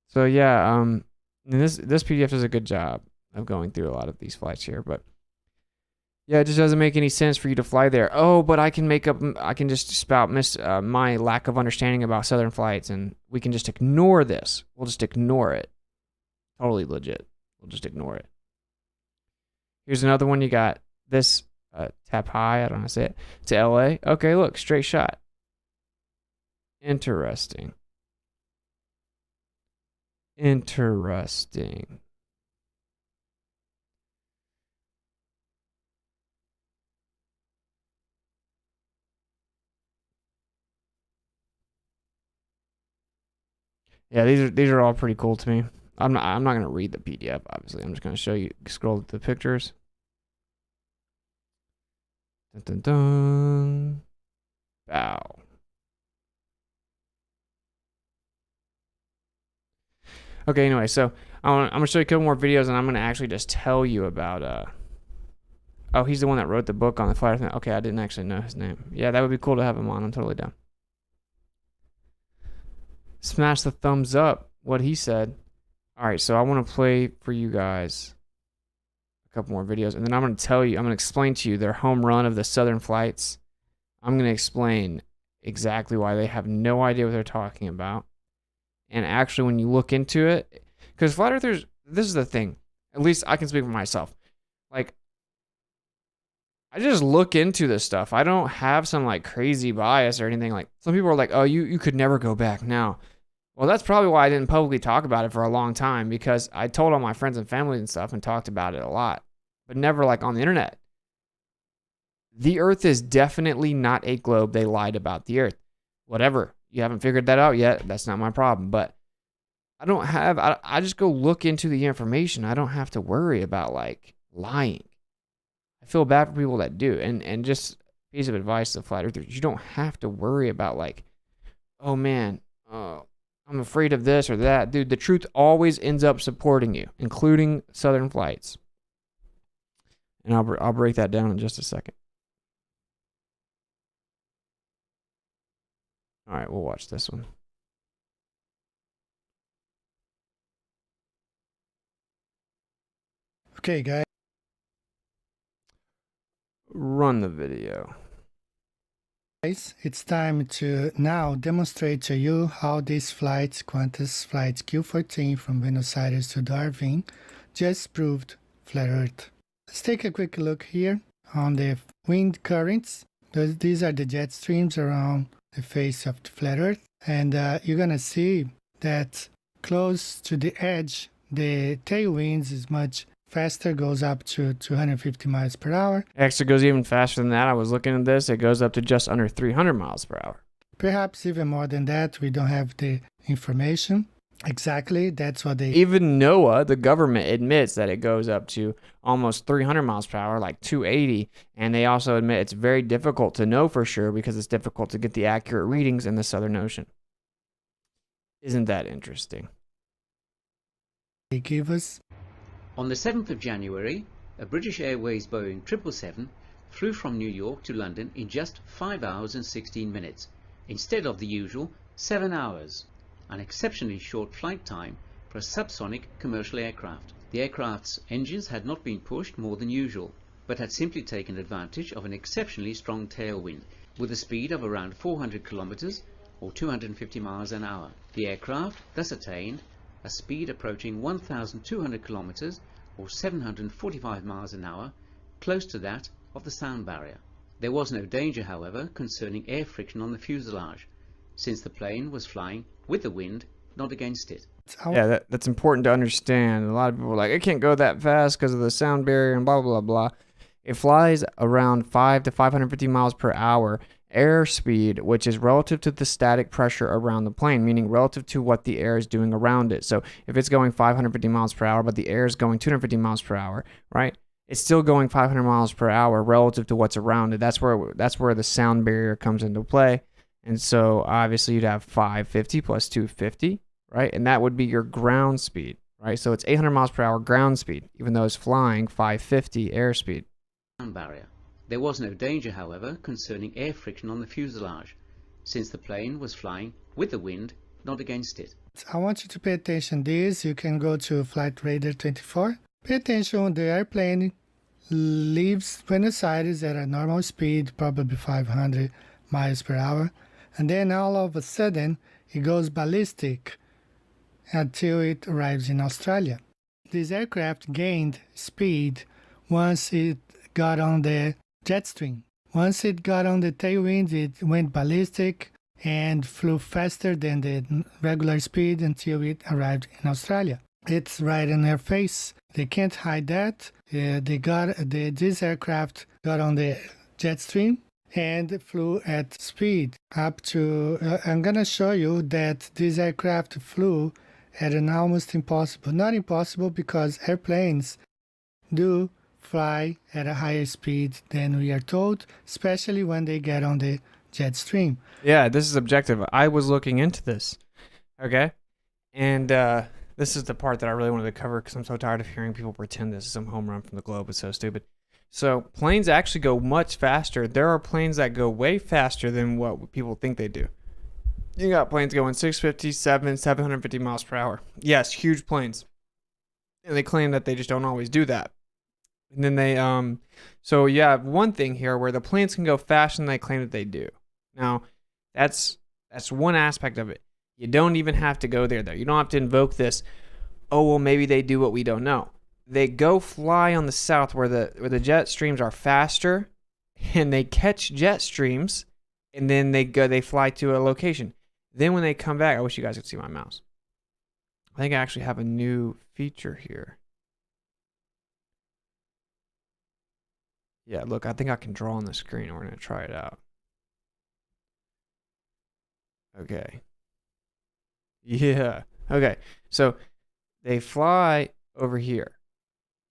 So yeah, this PDF does a good job of going through a lot of these flights here, but yeah, it just doesn't make any sense for you to fly there. Oh, but I can just spout my lack of understanding about Southern flights, and we can just ignore this. We'll just ignore it. Totally legit. We'll just ignore it. Here's another one. You got this tap high. I don't know how to say it. To LA. Okay, look, straight shot. Interesting. Interesting. Yeah, these are all pretty cool to me. I'm not gonna read the PDF, obviously. I'm just gonna show you. Scroll to the pictures. Dun dun dun. Bow. Okay, anyway, so I'm gonna show you a couple more videos, and I'm gonna actually just tell you about oh, he's the one that wrote the book on the flat Earth. Okay, I didn't actually know his name. Yeah, that would be cool to have him on. I'm totally down. Smash the thumbs up. What he said. All right, so I want to play for you guys a couple more videos, and then I'm going to explain to you their home run of the Southern flights. I'm going to explain exactly why they have no idea what they're talking about. And actually, when you look into it, because flat earthers, this is the thing, at least I can speak for myself. Like, I just look into this stuff. I don't have some like crazy bias or anything. Like, some people are like, oh, you could never go back now. Well, that's probably why I didn't publicly talk about it for a long time, because I told all my friends and family and stuff and talked about it a lot, but never like on the internet. The Earth is definitely not a globe. They lied about the Earth. Whatever. You haven't figured that out yet. That's not my problem. But I just go look into the information. I don't have to worry about like lying. I feel bad for people that do. And just a piece of advice to flat earthers, you don't have to worry about like, oh man, I'm afraid of this or that. Dude, the truth always ends up supporting you, including Southern flights. And I'll break that down in just a second. All right, we'll watch this one. Okay, guys. Run the video. It's time to now demonstrate to you how these flights, Qantas flights Q14 from Buenos Aires to Darwin, just proved flat Earth. Let's take a quick look here on the wind currents. These are the jet streams around the face of the flat Earth, and you're gonna see that close to the edge, the tailwinds is much faster, goes up to 250 miles per hour. Actually goes even faster than that. I was looking at this. It goes up to just under 300 miles per hour. Perhaps even more than that. We don't have the information. Exactly. That's what they... Even NOAA, the government, admits that it goes up to almost 300 miles per hour, like 280. And they also admit it's very difficult to know for sure because it's difficult to get the accurate readings in the Southern Ocean. Isn't that interesting? They give us... On the 7th of January, a British Airways Boeing 777 flew from New York to London in just 5 hours and 16 minutes, instead of the usual 7 hours, an exceptionally short flight time for a subsonic commercial aircraft. The aircraft's engines had not been pushed more than usual, but had simply taken advantage of an exceptionally strong tailwind, with a speed of around 400 kilometers or 250 miles an hour. The aircraft thus attained a speed approaching 1,200 kilometers or 745 miles an hour, close to that of the sound barrier. There was no danger, however, concerning air friction on the fuselage, since the plane was flying with the wind, not against it. Yeah, that's important to understand. A lot of people are like, it can't go that fast because of the sound barrier and blah, blah, blah. It flies around 5 to 550 miles per hour airspeed, which is relative to the static pressure around the plane, meaning relative to what the air is doing around it. So if it's going 550 miles per hour, but the air is going 250 miles per hour, right? It's still going 500 miles per hour relative to what's around it. That's where the sound barrier comes into play. And so obviously you'd have 550 plus 250, right? And that would be your ground speed, right? So it's 800 miles per hour ground speed, even though it's flying 550 airspeed. Barrier. There was no danger, however, concerning air friction on the fuselage, since the plane was flying with the wind, not against it. I want you to pay attention to this. You can go to Flight Radar 24. Pay attention, the airplane leaves Buenos Aires at a normal speed, probably 500 miles per hour, and then all of a sudden it goes ballistic until it arrives in Australia. This aircraft gained speed once it got on the jet stream. Once it got on the tailwind, it went ballistic and flew faster than the regular speed until it arrived in Australia. It's right in their face. They can't hide that. This aircraft got on the jet stream and flew at speed up to, I'm going to show you that this aircraft flew at an almost impossible, not impossible because airplanes do fly at a higher speed than we are told, especially when they get on the jet stream. Yeah, this is objective. I was looking into this, okay? And this is the part that I really wanted to cover because I'm so tired of hearing people pretend this is some home run from the globe. It's so stupid. So planes actually go much faster. There are planes that go way faster than what people think they do. You got planes going 650, 750 miles per hour. Yes, huge planes. And they claim that they just don't always do that. And then they, so you have one thing here where the planes can go faster than they claim that they do. Now, that's one aspect of it. You don't even have to go there, though. You don't have to invoke this, oh, well, maybe they do what we don't know. They go fly on the south where the jet streams are faster, and they catch jet streams, and then they fly to a location. Then when they come back, I wish you guys could see my mouse. I think I actually have a new feature here. Yeah, look, I think I can draw on the screen. We're going to try it out. Okay. Yeah. Okay. So they fly over here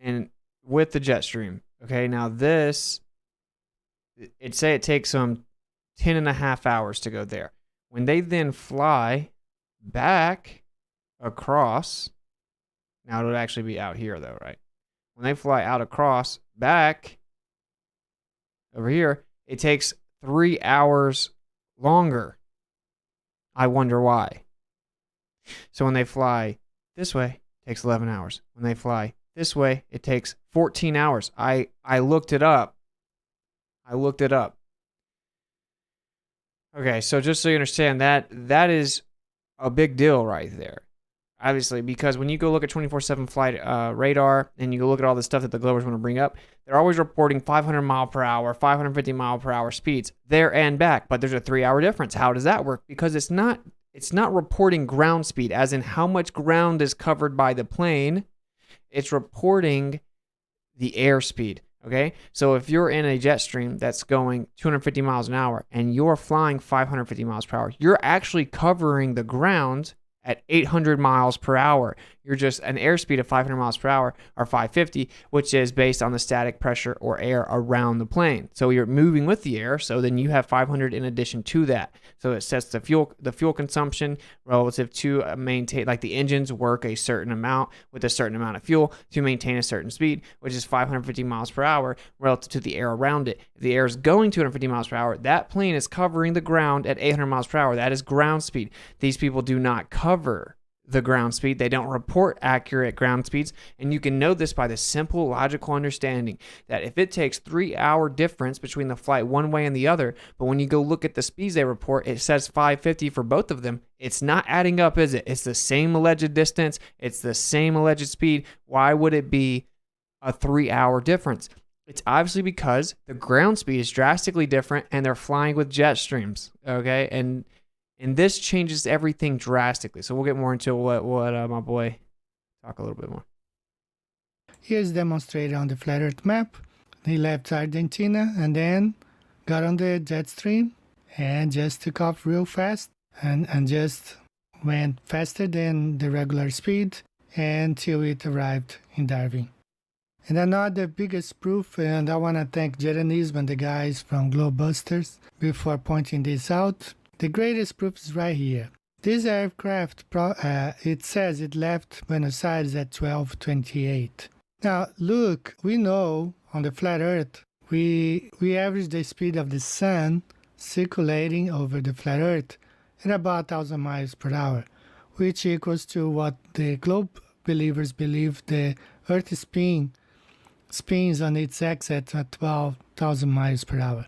and with the jet stream. Okay. Now this, it takes them 10.5 hours to go there. When they then fly back across, now it'll actually be out here though, right? When they fly out across back over here, it takes 3 hours longer. I wonder why. So when they fly this way, it takes 11 hours. When they fly this way, it takes 14 hours. I looked it up. Okay, so just so you understand, that is a big deal right there. Obviously, because when you go look at 24/7 flight radar and you go look at all the stuff that the Globers want to bring up, they're always reporting 500 mile per hour, 550 mile per hour speeds there and back. But there's a 3 hour difference. How does that work? Because it's not reporting ground speed, as in how much ground is covered by the plane. It's reporting the airspeed. Okay, so if you're in a jet stream that's going 250 miles an hour and you're flying 550 miles per hour, you're actually covering the ground at 800 miles per hour. You're just an airspeed of 500 miles per hour or 550, which is based on the static pressure or air around the plane. So you're moving with the air, so then you have 500 in addition to that. So it sets the fuel consumption relative to maintain, like the engines work a certain amount with a certain amount of fuel to maintain a certain speed, which is 550 miles per hour relative to the air around it. If the air is going 250 miles per hour, that plane is covering the ground at 800 miles per hour. That is ground speed. These people do not cover the ground speed. They don't report accurate ground speeds, and you can know this by the simple logical understanding that if it takes 3 hour difference between the flight one way and the other, but when you go look at the speeds they report, it says 550 for both of them, it's not adding up, is it? It's the same alleged distance, it's the same alleged speed. Why would it be a 3 hour difference? It's obviously because the ground speed is drastically different and they're flying with jet streams. Okay. And this changes everything drastically. So we'll get more into what my boy talk a little bit more. Here's demonstrated on the flat Earth map. He left Argentina and then got on the jet stream and just took off real fast and just went faster than the regular speed until it arrived in Darwin. And another biggest proof, and I want to thank Jeranism and the guys from Globebusters before pointing this out. The greatest proof is right here. This aircraft, it says it left Buenos Aires at 12:28. Now, look, we know on the flat Earth, we average the speed of the sun circulating over the flat Earth at about 1,000 miles per hour, which equals to what the globe believers believe the Earth spins on its axis at 12,000 miles per hour.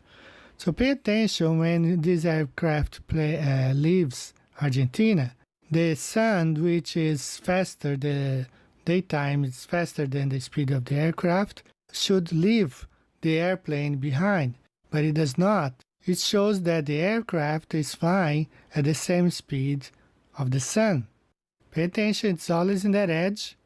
So pay attention when this aircraft leaves Argentina. The sun, which is faster, the daytime is faster than the speed of the aircraft, should leave the airplane behind, but it does not. It shows that the aircraft is flying at the same speed of the sun. Pay attention, it's always in that edge.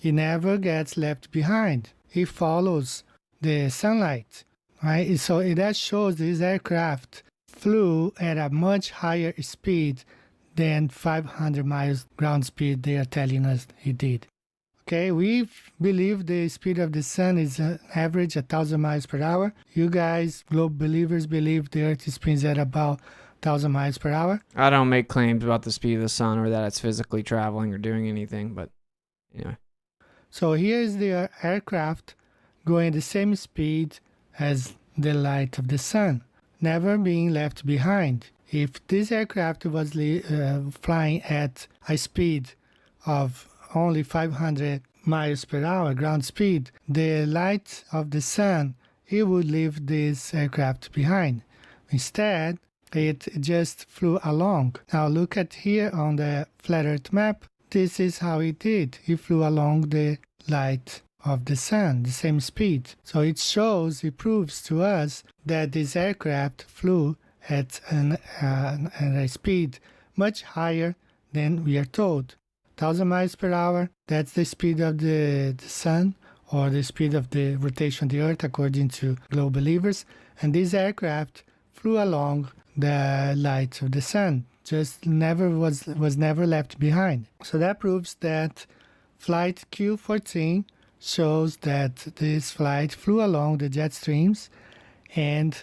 It never gets left behind. It follows the sunlight, right? So that shows this aircraft flew at a much higher speed than 500 miles ground speed they are telling us it did. Okay, we believe the speed of the sun is average 1,000 miles per hour. You guys, globe believers, believe the Earth spins at about 1,000 miles per hour. I don't make claims about the speed of the sun or that it's physically traveling or doing anything, but anyway. So here is the aircraft going the same speed as the light of the sun, never being left behind. If this aircraft was flying at a speed of only 500 miles per hour ground speed, the light of the sun, it would leave this aircraft behind. Instead, it just flew along. Now look at here on the flat Earth map. This is how it did. It flew along the light of the sun, the same speed. So it proves to us that this aircraft flew at a speed much higher than we are told. 1,000 miles per hour, that's the speed of the sun, or the speed of the rotation of the Earth according to globe believers. And this aircraft flew along the light of the sun, just was never left behind. So that proves that flight Q14 shows that this flight flew along the jet streams and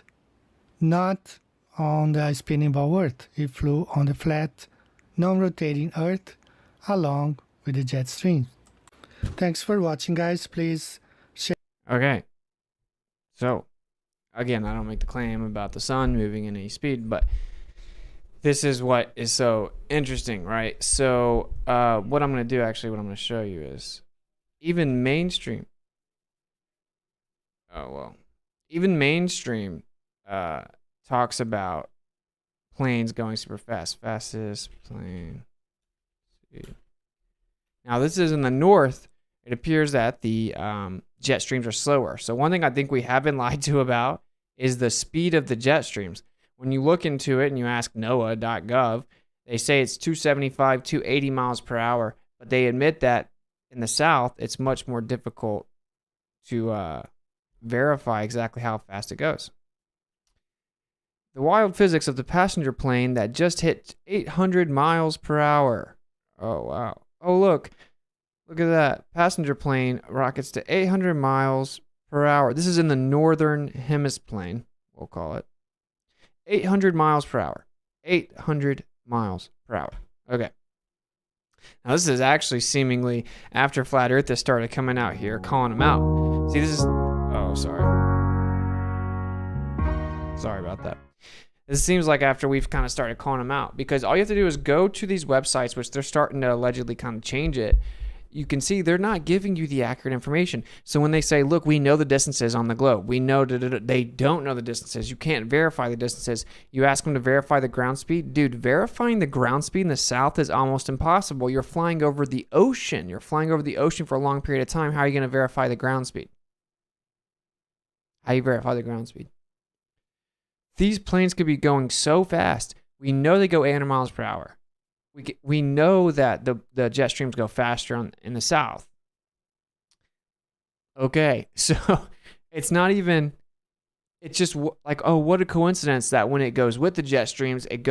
not on the spinning ball Earth. It flew on the flat, non-rotating Earth along with the jet streams. Thanks for watching, guys. Please share. Okay. So, again, I don't make the claim about the sun moving at any speed, but this is what is so interesting, right? So, what I'm going to do, actually, what I'm going to show you is even mainstream. Even mainstream talks about planes going super fast. Fastest plane. Now, this is in the north. It appears that the jet streams are slower. So one thing I think we have been lied to about is the speed of the jet streams. When you look into it and you ask NOAA.gov, they say it's 275, 280 miles per hour. But they admit that in the south, it's much more difficult to verify exactly how fast it goes. The wild physics of the passenger plane that just hit 800 miles per hour. Oh, wow. Oh, look at that. Passenger plane rockets to 800 miles per hour. This is in the northern hemisphere, we'll call it. 800 miles per hour. 800 miles per hour. Okay. Now, this is actually seemingly after Flat Earth has started coming out here, calling them out. See, this is... Oh, sorry. Sorry about that. This seems like after we've kind of started calling them out, because all you have to do is go to these websites, which they're starting to allegedly kind of change it. You can see they're not giving you the accurate information. So when they say, look, we know the distances on the globe, we know they don't know the distances. You can't verify the distances. You ask them to verify the ground speed. Dude, verifying the ground speed in the south is almost impossible. You're flying over the ocean. You're flying over the ocean for a long period of time. How are you going to verify the ground speed? How you verify the ground speed? These planes could be going so fast. We know they go 800 miles per hour. We know that the jet streams go faster in the south. Okay, so it's not even, it's just like, oh, what a coincidence that when it goes with the jet streams, it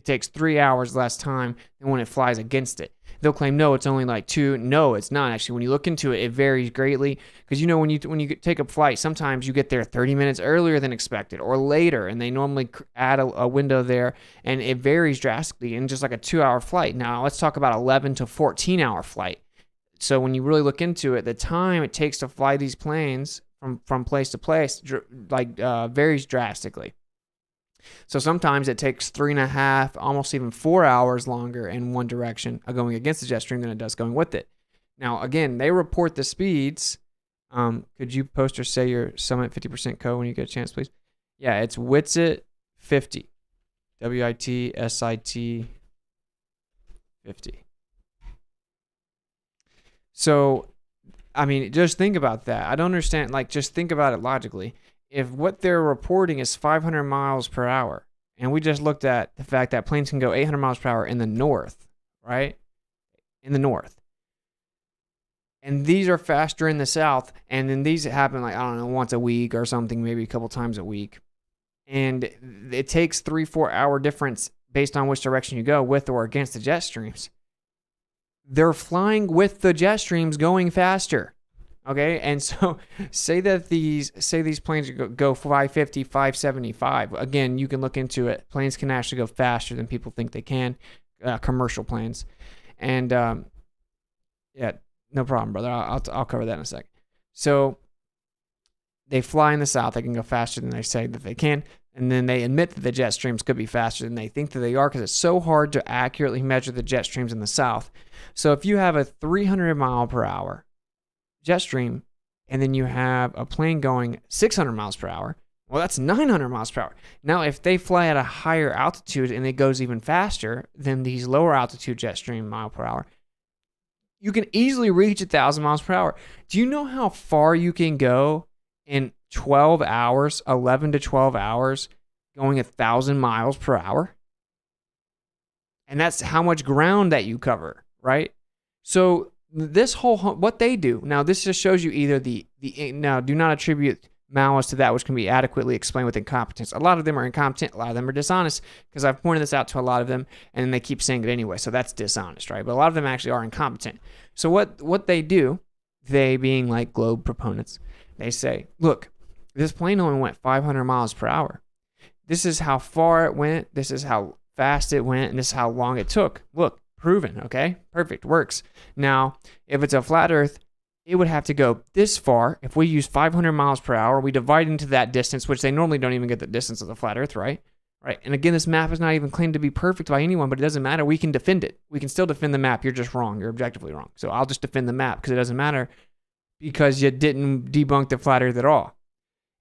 takes 3 hours less time than when it flies against it. They'll claim, no, it's only like 2. No, it's not. Actually, when you look into it, it varies greatly. Because, you know, when you take a flight, sometimes you get there 30 minutes earlier than expected or later, and they normally add a window there, and it varies drastically in just like a 2-hour flight. Now, let's talk about 11 to 14-hour flight. So when you really look into it, the time it takes to fly these planes from place to place varies drastically. So sometimes it takes 3.5, almost even 4 hours longer in one direction going against the jet stream than it does going with it. Now, again, they report the speeds. Could you post or say your Summit 50% code when you get a chance, please? Yeah, it's Witsit 50. WITSIT 50. So, I mean, just think about that. I don't understand. Like, just think about it logically. If what they're reporting is 500 miles per hour, and we just looked at the fact that planes can go 800 miles per hour in the north, right? In the north. And these are faster in the south, and then these happen like, I don't know, once a week or something, maybe a couple times a week. And it takes 3-4 hour difference based on which direction you go with or against the jet streams. They're flying with the jet streams going faster. Okay, and so say these planes go 550, 575. Again, you can look into it. Planes can actually go faster than people think they can, commercial planes. And yeah, no problem, brother. I'll cover that in a second. So they fly in the south. They can go faster than they say that they can. And then they admit that the jet streams could be faster than they think that they are because it's so hard to accurately measure the jet streams in the south. So if you have a 300 mile per hour jet stream, and then you have a plane going 600 miles per hour, well, that's 900 miles per hour. Now, if they fly at a higher altitude and it goes even faster than these lower altitude jet stream mile per hour, you can easily reach 1,000 miles per hour. Do you know how far you can go in 12 hours, 11 to 12 hours, going 1,000 miles per hour? And that's how much ground that you cover, right? So this whole, what they do, now this just shows you either now do not attribute malice to that which can be adequately explained with incompetence. A lot of them are incompetent, a lot of them are dishonest, because I've pointed this out to a lot of them, and they keep saying it anyway, so that's dishonest, right? But a lot of them actually are incompetent. So what they do, they being like globe proponents, they say, look, this plane only went 500 miles per hour. This is how far it went, this is how fast it went, and this is how long it took. Look, proven, okay? Perfect, works. Now, if it's a flat earth, it would have to go this far. If we use 500 miles per hour, we divide into that distance, which they normally don't even get the distance of the flat earth, right? Right. And again, this map is not even claimed to be perfect by anyone, but it doesn't matter. We can defend it. We can still defend the map. You're just wrong. You're objectively wrong. So I'll just defend the map because it doesn't matter because you didn't debunk the flat earth at all.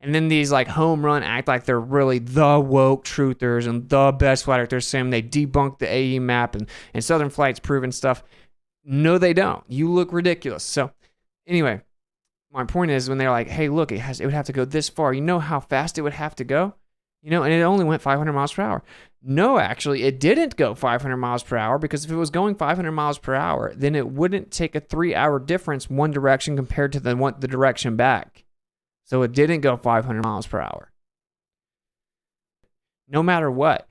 And then these like home run act like they're really the woke truthers and the best flat earthers, saying they debunked the AE map and Southern Flight's proven stuff. No, they don't. You look ridiculous. So anyway, my point is when they're like, hey, look, it would have to go this far. You know how fast it would have to go? You know, and it only went 500 miles per hour. No, actually, it didn't go 500 miles per hour because if it was going 500 miles per hour, then it wouldn't take a 3-hour difference one direction compared to the direction back. So it didn't go 500 miles per hour. No matter what,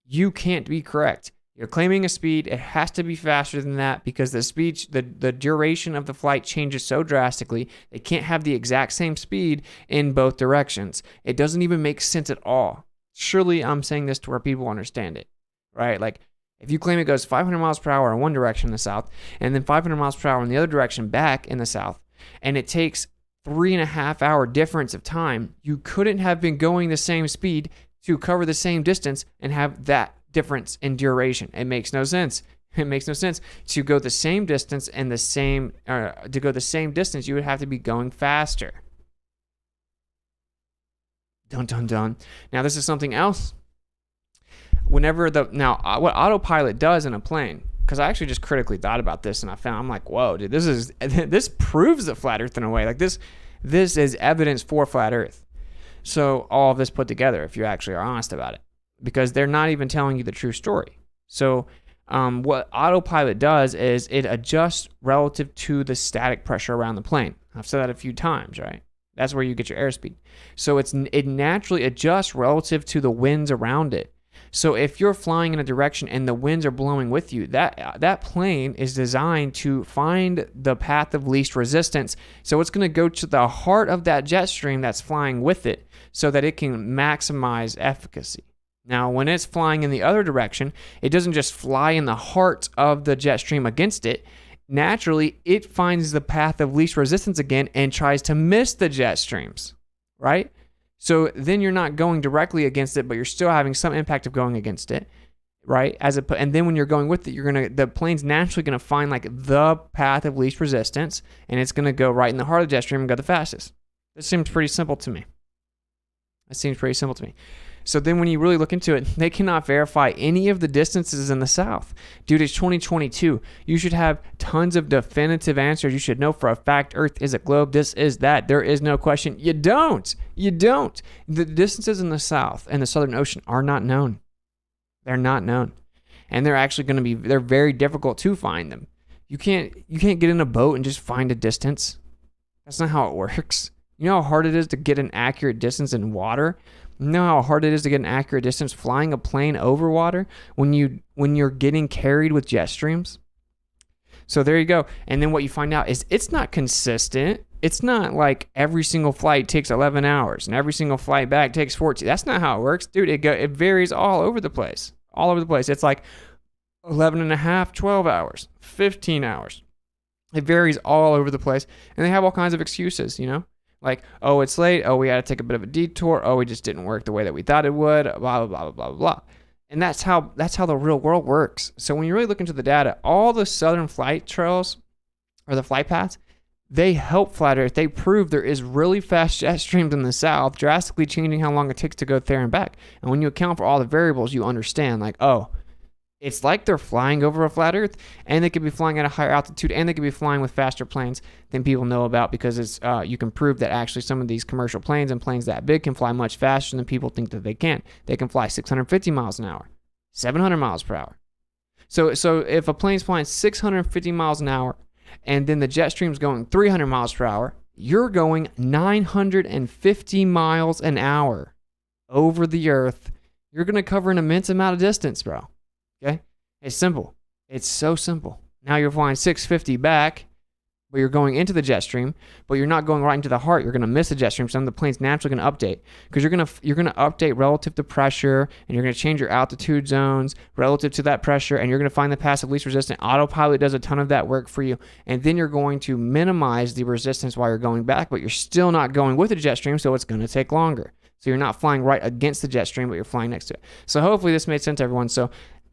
you can't be correct. You're claiming a speed. It has to be faster than that because the duration of the flight changes so drastically. They can't have the exact same speed in both directions. It doesn't even make sense at all. Surely I'm saying this to where people understand it, right? Like if you claim it goes 500 miles per hour in one direction in the south and then 500 miles per hour in the other direction back in the south, and it takes 3.5 hour difference of time, you couldn't have been going the same speed to cover the same distance and have that difference in duration. It makes no sense. It makes no sense to go the same distance and to go the same distance, you would have to be going faster. Dun dun dun. Now this is something else. What autopilot does in a plane, because I actually just critically thought about this and I'm like, whoa, dude, this proves the flat earth in a way. Like this is evidence for flat earth. So all of this put together, if you actually are honest about it, because they're not even telling you the true story. So what autopilot does is it adjusts relative to the static pressure around the plane. I've said that a few times, right? That's where you get your airspeed. So it naturally adjusts relative to the winds around it. So if you're flying in a direction and the winds are blowing with you, that plane is designed to find the path of least resistance. So it's going to go to the heart of that jet stream that's flying with it so that it can maximize efficacy. Now, when it's flying in the other direction, it doesn't just fly in the heart of the jet stream against it. Naturally, it finds the path of least resistance again and tries to miss the jet streams, right? So then you're not going directly against it, but you're still having some impact of going against it, right? And then when you're going with it, the plane's naturally going to find like the path of least resistance, and it's going to go right in the heart of the jet stream and go the fastest. This seems pretty simple to me. So then when you really look into it, they cannot verify any of the distances in the south. Dude, it's 2022. You should have tons of definitive answers. You should know for a fact Earth is a globe. This is that. There is no question. You don't. The distances in the south and the Southern Ocean are not known. They're not known. And they're actually they're very difficult to find them. You can't get in a boat and just find a distance. That's not how it works. You know how hard it is to get an accurate distance in water? You know how hard it is to get an accurate distance flying a plane over water when you're getting carried with jet streams? So there you go. And then what you find out is it's not consistent. It's not like every single flight takes 11 hours and every single flight back takes 14. That's not how it works, dude. It varies all over the place. It's like 11 and a half, 12 hours, 15 hours. It varies all over the place. And they have all kinds of excuses, you know? Like, oh, it's late. Oh, we had to take a bit of a detour. Oh, it just didn't work the way that we thought it would. Blah, blah, blah, blah, blah. And that's how the real world works. So when you really look into the data, all the southern flight trails or the flight paths, they help flat Earth. They prove there is really fast jet streams in the south, drastically changing how long it takes to go there and back. And when you account for all the variables, you understand, like, oh, it's like they're flying over a flat Earth, and they could be flying at a higher altitude, and they could be flying with faster planes than people know about, because it's you can prove that actually some of these commercial planes and planes that big can fly much faster than people think that they can. They can fly 650 miles an hour, 700 miles per hour. So if a plane's flying 650 miles an hour, and then the jet stream's going 300 miles per hour, you're going 950 miles an hour over the Earth. You're going to cover an immense amount of distance, bro. Okay? It's simple. It's so simple. Now you're flying 650 back, but you're going into the jet stream, but you're not going right into the heart. You're going to miss the jet stream. Some of the plane's naturally going to update, because you're going to update relative to pressure, and you're going to change your altitude zones relative to that pressure, and you're going to find the path of least resistance. Autopilot does a ton of that work for you, and then you're going to minimize the resistance while you're going back, but you're still not going with the jet stream, so it's going to take longer. So you're not flying right against the jet stream, but you're flying next to it. So hopefully this made sense to everyone. So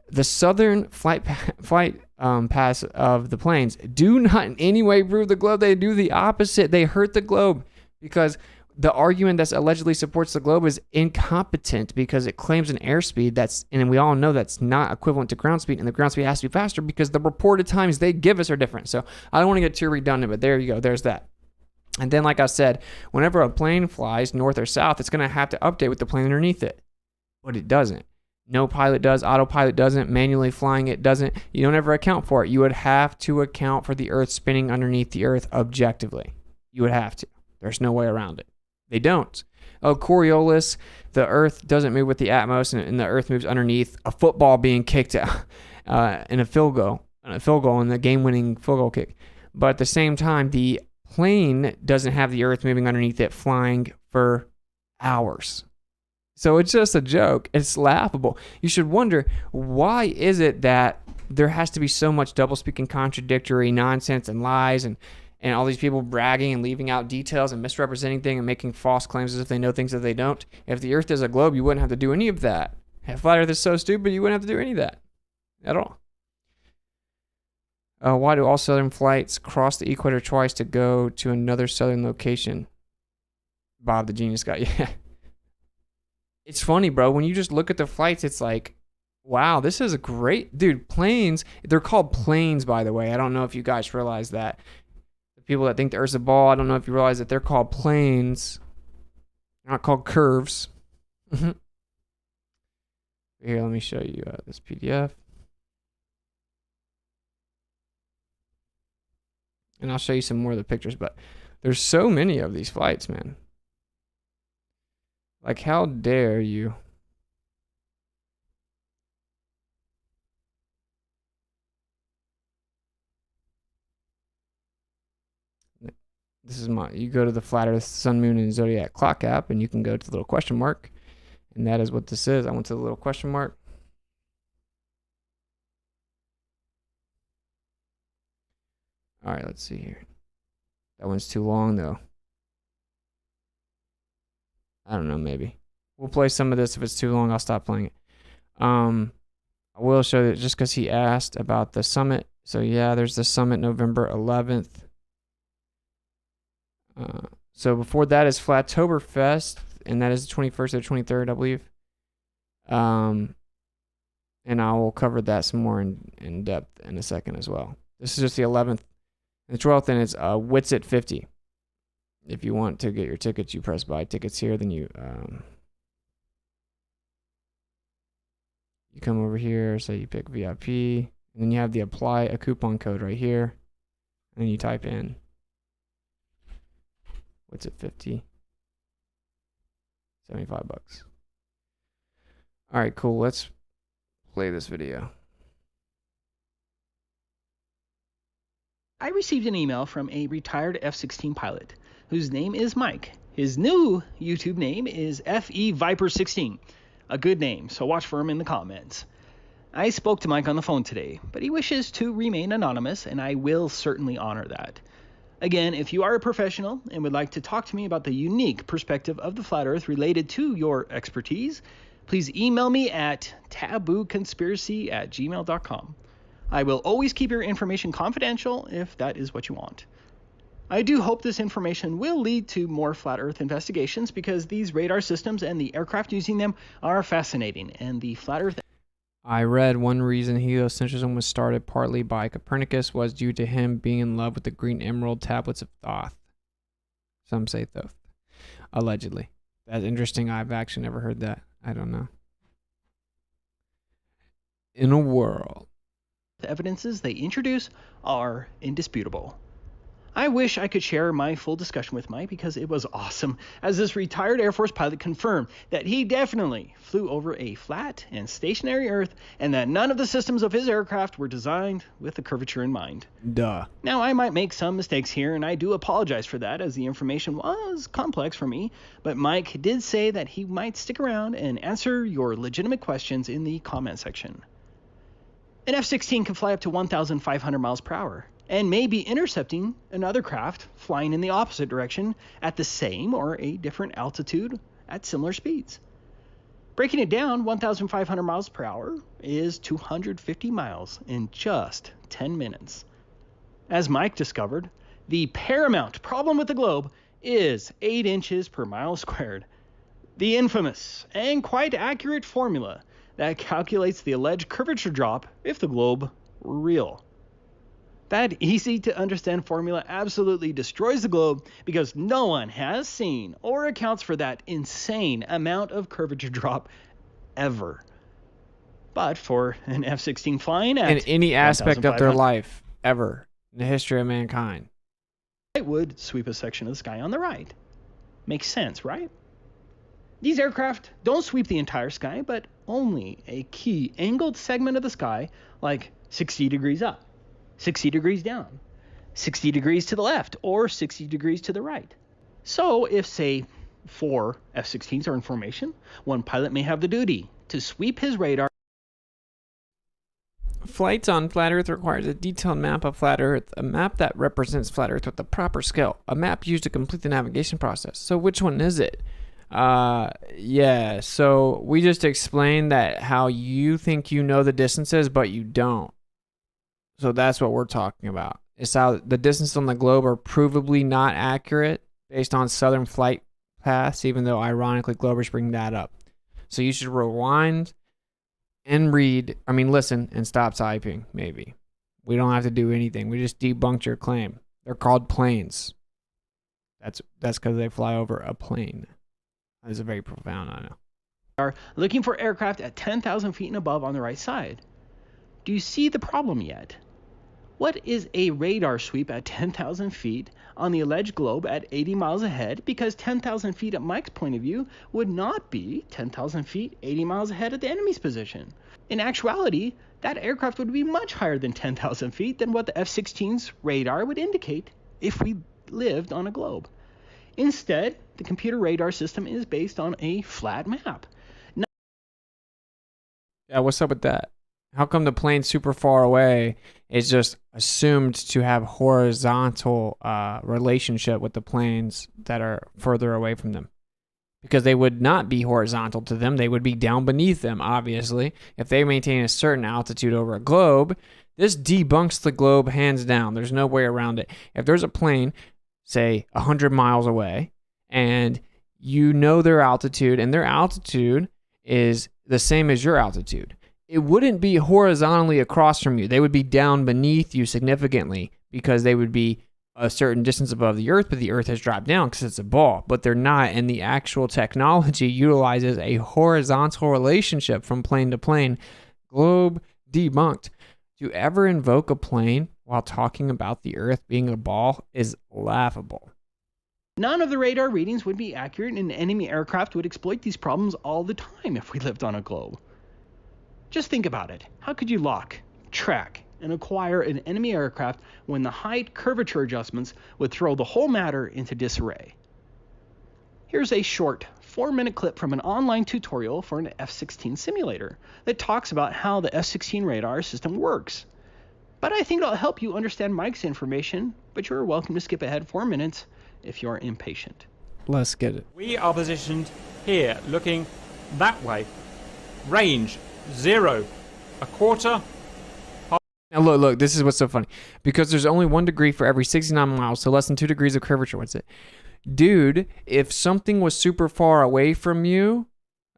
the southern flight paths of the planes do not in any way prove the globe. They do the opposite. They hurt the globe, because the argument that allegedly supports the globe is incompetent, because it claims an airspeed and we all know that's not equivalent to ground speed, and the ground speed has to be faster because the reported times they give us are different. So I don't want to get too redundant, but there you go. There's that. And then, like I said, whenever a plane flies north or south, it's going to have to update with the plane underneath it, but it doesn't. No pilot does, autopilot doesn't, manually flying it doesn't. You don't ever account for it. You would have to account for the Earth spinning underneath the Earth objectively. You would have to. There's no way around it. They don't. Oh, Coriolis, the Earth doesn't move with the atmos, and the Earth moves underneath a football being kicked out in a field goal in the game-winning field goal kick. But at the same time, the plane doesn't have the Earth moving underneath it, flying for hours. So it's just a joke. It's laughable. You should wonder, why is it that there has to be so much doublespeak and contradictory nonsense and lies and all these people bragging and leaving out details and misrepresenting things and making false claims as if they know things that they don't? If the Earth is a globe, you wouldn't have to do any of that. If flat Earth is so stupid, you wouldn't have to do any of that at all. Why do all southern flights cross the equator twice to go to another southern location? Bob the Genius Guy. Yeah. It's funny, bro. When you just look at the flights, it's like, wow, this is a great... Dude, planes, they're called planes, by the way. I don't know if you guys realize that. The people that think the Earth's a ball, I don't know if you realize that they're called planes. not called curves. Here, let me show you this PDF. And I'll show you some more of the pictures, but there's so many of these flights, man. Like, how dare you? This is you go to the Flat Earth, Sun, Moon, and Zodiac Clock app, and you can go to the little question mark. And that is what this is. I went to the little question mark. All right, let's see here. That one's too long, though. I don't know, maybe. We'll play some of this. If it's too long, I'll stop playing it. I will show that just because he asked about the summit. So, yeah, there's the summit November 11th. So before that is Flattoberfest, and that is the 21st or 23rd, I believe. And I will cover that some more in depth in a second as well. This is just the 11th and the 12th, and it's Witsit 50. If you want to get your tickets, you press buy tickets here. Then you come over here, say you pick VIP, and then you have the apply a coupon code right here, and then you type in Witsit 50, $75. All right, cool. Let's play this video. I received an email from a retired F-16 pilot whose name is Mike. His new YouTube name is FE Viper 16, a good name, so watch for him in the comments. I spoke to Mike on the phone today, but he wishes to remain anonymous, and I will certainly honor that. Again, if you are a professional and would like to talk to me about the unique perspective of the flat earth related to your expertise, please email me at tabooconspiracy@gmail.com. I will always keep your information confidential if that is what you want. I do hope this information will lead to more flat earth investigations because these radar systems and the aircraft using them are fascinating, and the flat earth... I read one reason heliocentrism was started partly by Copernicus was due to him being in love with the green emerald tablets of Thoth. Some say Thoth. Allegedly. That's interesting. I've actually never heard that. I don't know. In a world. The evidences they introduce are indisputable. I wish I could share my full discussion with Mike because it was awesome, as this retired Air Force pilot confirmed that he definitely flew over a flat and stationary Earth and that none of the systems of his aircraft were designed with the curvature in mind. Duh. Now, I might make some mistakes here, and I do apologize for that, as the information was complex for me, but Mike did say that he might stick around and answer your legitimate questions in the comment section. An F-16 can fly up to 1,500 miles per hour. And may be intercepting another craft flying in the opposite direction at the same or a different altitude at similar speeds. Breaking it down, 1,500 miles per hour is 250 miles in just 10 minutes. As Mike discovered, the paramount problem with the globe is 8 inches per mile squared. The infamous and quite accurate formula that calculates the alleged curvature drop if the globe were real. That easy to understand formula absolutely destroys the globe because no one has seen or accounts for that insane amount of curvature drop ever. But for an F-16 flying at in any aspect of their life ever in the history of mankind, it would sweep a section of the sky on the right. Makes sense, right? These aircraft don't sweep the entire sky, but only a key angled segment of the sky, like 60 degrees up, 60 degrees down, 60 degrees to the left, or 60 degrees to the right. So if, say, 4 F-16s are in formation, one pilot may have the duty to sweep his radar. Flights on flat Earth requires a detailed map of flat Earth, a map that represents flat Earth with the proper scale, a map used to complete the navigation process. So which one is it? Yeah, so we just explained that how you think you know the distances, but you don't. So that's what we're talking about. It's how the distances on the globe are provably not accurate based on southern flight paths, even though ironically Globers bring that up. So you should rewind and listen and stop typing, maybe. We don't have to do anything. We just debunked your claim. They're called planes. That's because they fly over a plane. That is very profound, I know. Are looking for aircraft at 10,000 feet and above on the right side. Do you see the problem yet? What is a radar sweep at 10,000 feet on the alleged globe at 80 miles ahead? Because 10,000 feet at Mike's point of view would not be 10,000 feet 80 miles ahead at the enemy's position. In actuality, that aircraft would be much higher than 10,000 feet than what the F-16's radar would indicate if we lived on a globe. Instead, the computer radar system is based on a flat map. Yeah, what's up with that? How come the plane super far away is just assumed to have horizontal relationship with the planes that are further away from them? Because they would not be horizontal to them. They would be down beneath them, obviously. If they maintain a certain altitude over a globe, this debunks the globe hands down. There's no way around it. If there's a plane, say, 100 miles away, and you know their altitude, and their altitude is the same as your altitude, it wouldn't be horizontally across from you. They would be down beneath you significantly because they would be a certain distance above the Earth, but the Earth has dropped down because it's a ball. But they're not, and the actual technology utilizes a horizontal relationship from plane to plane. Globe debunked. To ever invoke a plane while talking about the Earth being a ball is laughable. None of the radar readings would be accurate, and enemy aircraft would exploit these problems all the time if we lived on a globe. Just think about it. How could you lock, track, and acquire an enemy aircraft when the height curvature adjustments would throw the whole matter into disarray? Here's a short 4-minute clip from an online tutorial for an F-16 simulator that talks about how the F-16 radar system works. But I think it'll help you understand Mike's information, but you're welcome to skip ahead 4 minutes if you're impatient. Let's get it. We are positioned here, looking that way. Range 0, a quarter. Now look, this is what's so funny. Because there's only 1 degree for every 69 miles, so less than 2 degrees of curvature. What's it? Dude, if something was super far away from you,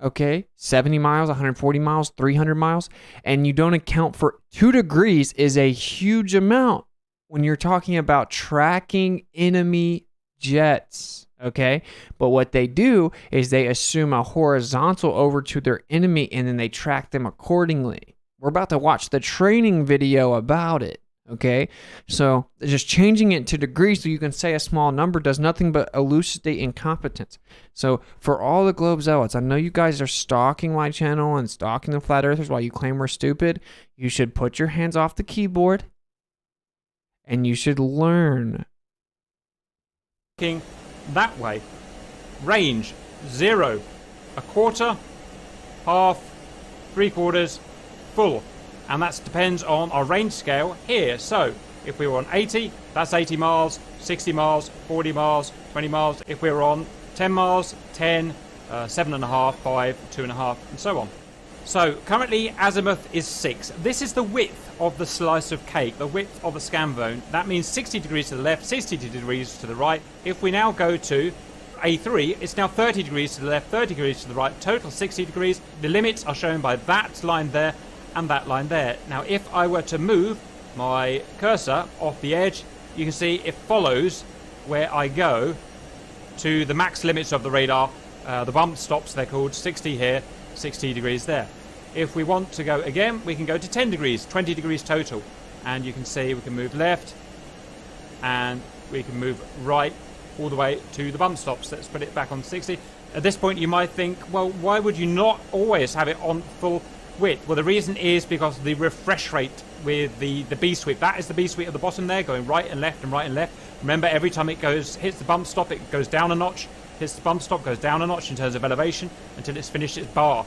okay, 70 miles, 140 miles, 300 miles, and you don't account for 2 degrees is a huge amount when you're talking about tracking enemy jets, okay? But what they do is they assume a horizontal over to their enemy and then they track them accordingly. We're about to watch the training video about it, okay? So just changing it to degrees so you can say a small number does nothing but elucidate incompetence. So for all the globe zealots, I know you guys are stalking my channel and stalking the flat earthers while you claim we're stupid. You should put your hands off the keyboard and you should learn. Looking that way. Range 0, a quarter, half, 3/4, full. And that depends on our range scale here. So if we were on 80, that's 80 miles, 60 miles, 40 miles, 20 miles. If we were on 10 miles, 10, 7.5, 5, 2.5, and so on. So currently azimuth is 6. This is the width of the slice of cake, the width of the scan zone. That means 60 degrees to the left, 60 degrees to the right. If we now go to A3, it's now 30 degrees to the left, 30 degrees to the right, total 60 degrees. The limits are shown by that line there and that line there. Now if I were to move my cursor off the edge, you can see it follows where I go to the max limits of the radar. The bump stops, they're called, 60 here, 60 degrees there. If we want to go again, we can go to 10 degrees, 20 degrees total. And you can see we can move left and we can move right all the way to the bump stops. Let's put it back on 60. At this point you might think, well, why would you not always have it on full width? Well, the reason is because of the refresh rate with the B sweep. That is the B sweep at the bottom there, going right and left and right and left. Remember, every time it hits the bump stop, it goes down a notch. Hits the bump stop, goes down a notch in terms of elevation until it's finished its bar.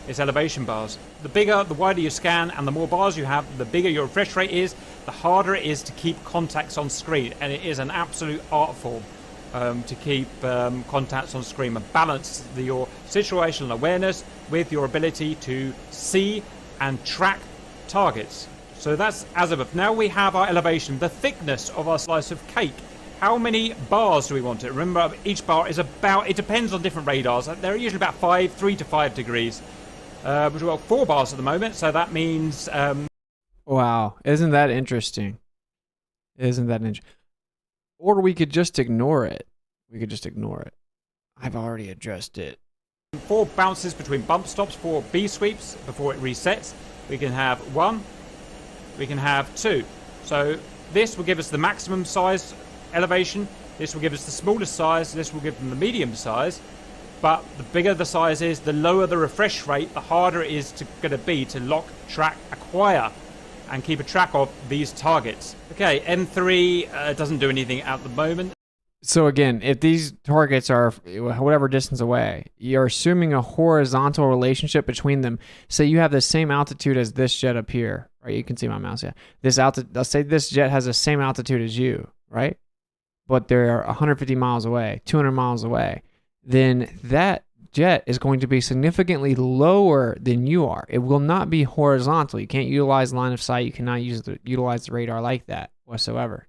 Its elevation bars. The bigger, the wider you scan and the more bars you have, the bigger your refresh rate is, the harder it is to keep contacts on screen. And it is an absolute art form to keep contacts on screen and balance your situational awareness with your ability to see and track targets. So that's azimuth. Now we have our elevation, the thickness of our slice of cake. How many bars do we want it? Remember, each bar is about, it depends on different radars. They're usually about 3 to 5 degrees. We've got 4 bars at the moment, so that means... Wow, isn't that interesting? Isn't that interesting? Or we could just ignore it. We could just ignore it. I've already addressed it. 4 bounces between bump stops, 4 B sweeps before it resets. We can have 1, we can have 2. So this will give us the maximum size elevation, this will give us the smallest size, this will give them the medium size. But the bigger the size is, the lower the refresh rate, the harder it is going to be to lock, track, acquire, and keep a track of these targets. Okay, M3 doesn't do anything at the moment. So again, if these targets are whatever distance away, you're assuming a horizontal relationship between them. Say you have the same altitude as this jet up here, right? You can see my mouse, yeah. Let's say this jet has the same altitude as you, right? But they're 150 miles away, 200 miles away. Then that jet is going to be significantly lower than you are. It will not be horizontal. You can't utilize line of sight. You cannot utilize the radar like that whatsoever.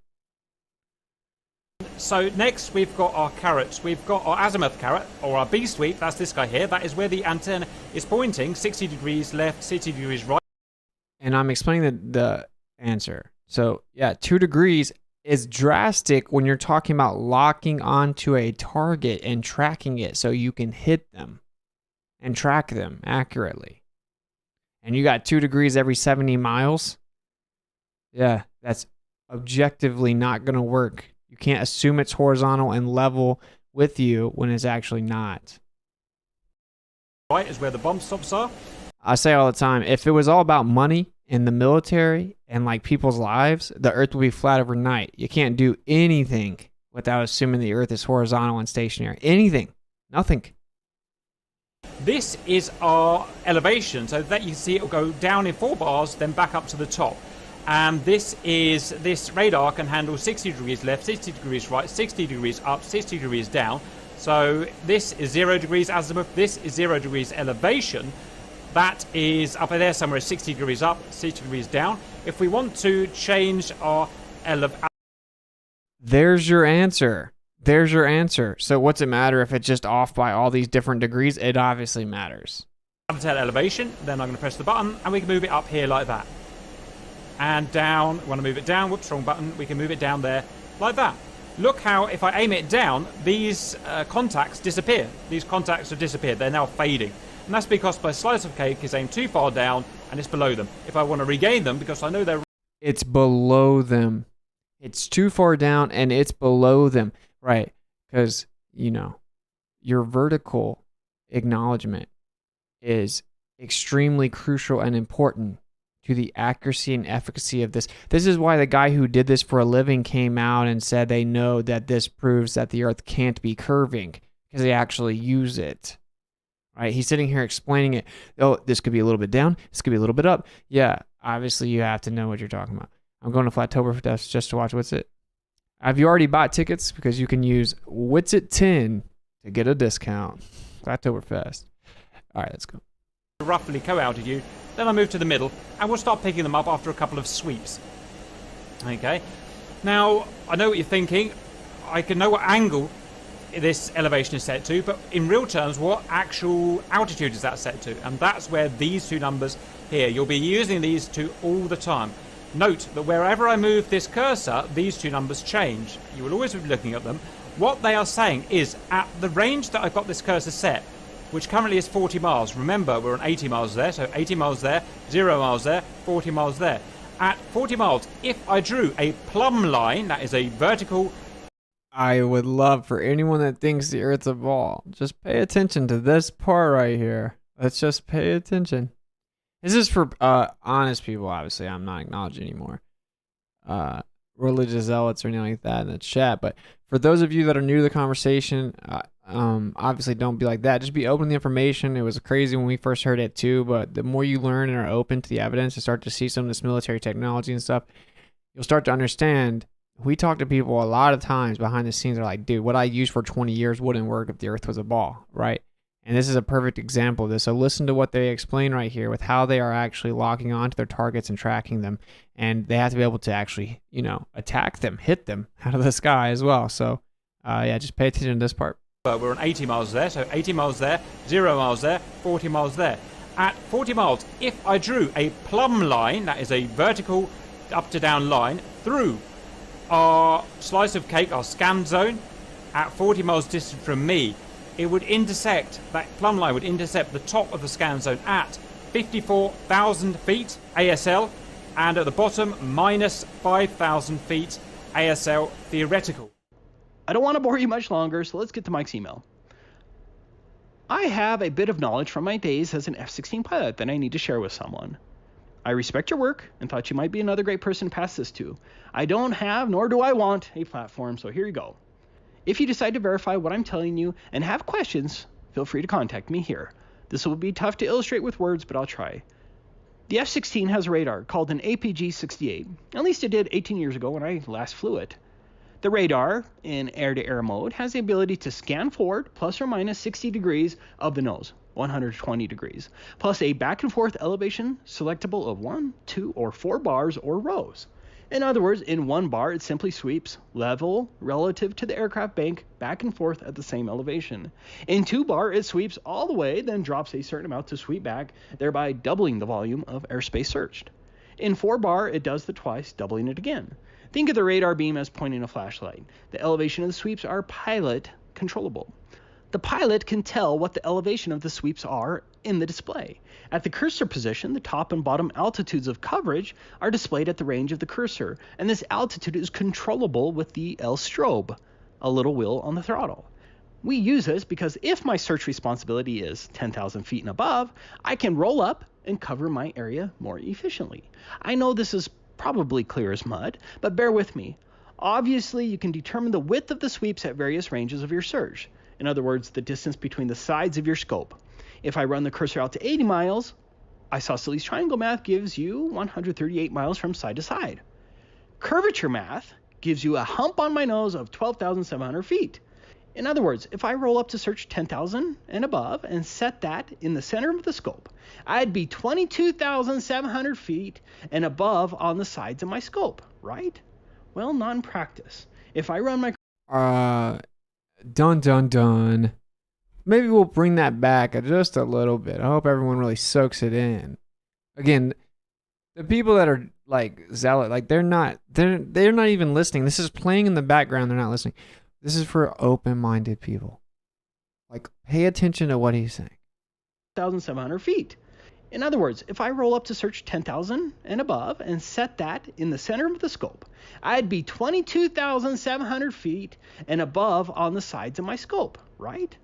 So next we've got our carrots. We've got our azimuth carrot, or our B sweep. That's this guy here. That is where the antenna is pointing, 60 degrees left, 60 degrees right. And I'm explaining the answer. So yeah, 2 degrees is drastic when you're talking about locking onto a target and tracking it so you can hit them and track them accurately. And you got 2 degrees every 70 miles. Yeah, that's objectively not going to work. You can't assume it's horizontal and level with you when it's actually not. Right is where the bump stops are. I say all the time, if it was all about money in the military and like people's lives, the earth would be flat overnight. You can't do anything without assuming the earth is horizontal and stationary. Anything. Nothing. This is our elevation, so that you can see it will go down in 4 bars, then back up to the top. And this radar can handle 60 degrees left, 60 degrees right, 60 degrees up, 60 degrees down. So this is 0 degrees azimuth, this is 0 degrees elevation. That is up there somewhere 60 degrees up, 60 degrees down. If we want to change our elevation... There's your answer. There's your answer. So what's it matter if it's just off by all these different degrees? It obviously matters. Elevation, then I'm going to press the button and we can move it up here like that. And down, want to move it down, whoops, wrong button, we can move it down there like that. Look how, if I aim it down, these contacts disappear. These contacts have disappeared, they're now fading. And that's because my slice of cake is aimed too far down and it's below them. If I want to regain them, because I know they're... It's below them. It's too far down and it's below them. Right, because, you know, your vertical acknowledgement is extremely crucial and important to the accuracy and efficacy of this. This is why the guy who did this for a living came out and said they know that this proves that the earth can't be curving because they actually use it. Right? He's sitting here explaining it. Oh, this could be a little bit down. This could be a little bit up. Yeah, obviously you have to know what you're talking about. I'm going to Flattoberfest just to watch Witsit. Have you already bought tickets? Because you can use Witsit10 to get a discount. Flattoberfest. All right, let's go. Roughly co-altitude. Then I move to the middle and we'll start picking them up after a couple of sweeps. Okay. Now, I know what you're thinking. I can know what angle this elevation is set to, but in real terms, what actual altitude is that set to? And that's where these 2 numbers here, you'll be using these 2 all the time. Note that wherever I move this cursor, these 2 numbers change. You will always be looking at them. What they are saying is, at the range that I've got this cursor set, which currently is 40 miles. Remember, we're on 80 miles there, so 80 miles there, 0 miles there, 40 miles there. At 40 miles, if I drew a plumb line, that is a vertical... I would love for anyone that thinks the Earth's a ball, just pay attention to this part right here. Let's just pay attention. This is for honest people, obviously. I'm not acknowledging anymore. Religious zealots or anything like that in the chat. But for those of you that are new to the conversation, obviously don't be like that. Just be open to the information. It was crazy when we first heard it too, but the more you learn and are open to the evidence and start to see some of this military technology and stuff, you'll start to understand. We talk to people a lot of times behind the scenes. They're like, dude, what I used for 20 years wouldn't work if the Earth was a ball, right? And this is a perfect example of this. So listen to what they explain right here with how they are actually locking onto their targets and tracking them. And they have to be able to actually, you know, attack them, hit them out of the sky as well. So, yeah, just pay attention to this part. We're on 80 miles there, so 80 miles there, 0 miles there, 40 miles there. At 40 miles, if I drew a plumb line, that is a vertical up to down line, through our slice of cake, our scan zone, at 40 miles distant from me, it would intersect, that plumb line would intercept the top of the scan zone at 54,000 feet ASL, and at the bottom, minus 5,000 feet ASL theoretical. I don't want to bore you much longer, so let's get to Mike's email. I have a bit of knowledge from my days as an F-16 pilot that I need to share with someone. I respect your work and thought you might be another great person to pass this to. I don't have, nor do I want, a platform, so here you go. If you decide to verify what I'm telling you and have questions, feel free to contact me here. This will be tough to illustrate with words, but I'll try. The F-16 has a radar called an APG-68. At least it did 18 years ago when I last flew it. The radar, in air-to-air mode, has the ability to scan forward plus or minus 60 degrees of the nose, 120 degrees, plus a back-and-forth elevation selectable of 1, 2, or 4 bars or rows. In other words, in 1 bar, it simply sweeps level relative to the aircraft bank back and forth at the same elevation. In 2 bar, it sweeps all the way, then drops a certain amount to sweep back, thereby doubling the volume of airspace searched. In 4 bar, it does the twice, doubling it again. Think of the radar beam as pointing a flashlight. The elevation of the sweeps are pilot controllable. The pilot can tell what the elevation of the sweeps are in the display. At the cursor position, the top and bottom altitudes of coverage are displayed at the range of the cursor, and this altitude is controllable with the L strobe, a little wheel on the throttle. We use this because if my search responsibility is 10,000 feet and above, I can roll up and cover my area more efficiently. I know this is probably clear as mud, but bear with me. Obviously, you can determine the width of the sweeps at various ranges of your search. In other words, the distance between the sides of your scope. If I run the cursor out to 80 miles, isosceles triangle math gives you 138 miles from side to side. Curvature math gives you a hump on my nose of 12,700 feet. In other words, if I roll up to search 10,000 and above and set that in the center of the scope, I'd be 22,700 feet and above on the sides of my scope, right? Well, not in practice. If I run my... Dun. Maybe we'll bring that back just a little bit. I hope everyone really soaks it in. Again, the people that are like zealot, like they're not even listening. This is playing in the background. They're not listening. This is for open-minded people. Like, pay attention to what he's saying. 1,700 feet. In other words, if I roll up to search 10,000 and above and set that in the center of the scope, I'd be 22,700 feet and above on the sides of my scope, right?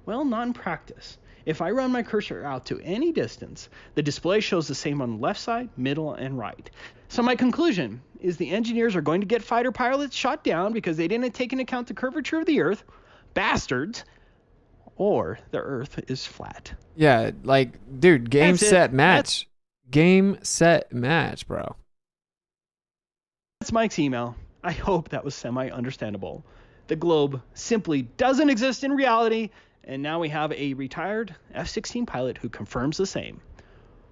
Well, not in practice. If I run my cursor out to any distance, the display shows the same on the left side, middle, and right. So my conclusion is the engineers are going to get fighter pilots shot down because they didn't take into account the curvature of the Earth, bastards, or the Earth is flat. Yeah, like, dude, game, set, match. Game, set, match, bro. That's Mike's email. I hope that was semi-understandable. The globe simply doesn't exist in reality, and now we have a retired F-16 pilot who confirms the same.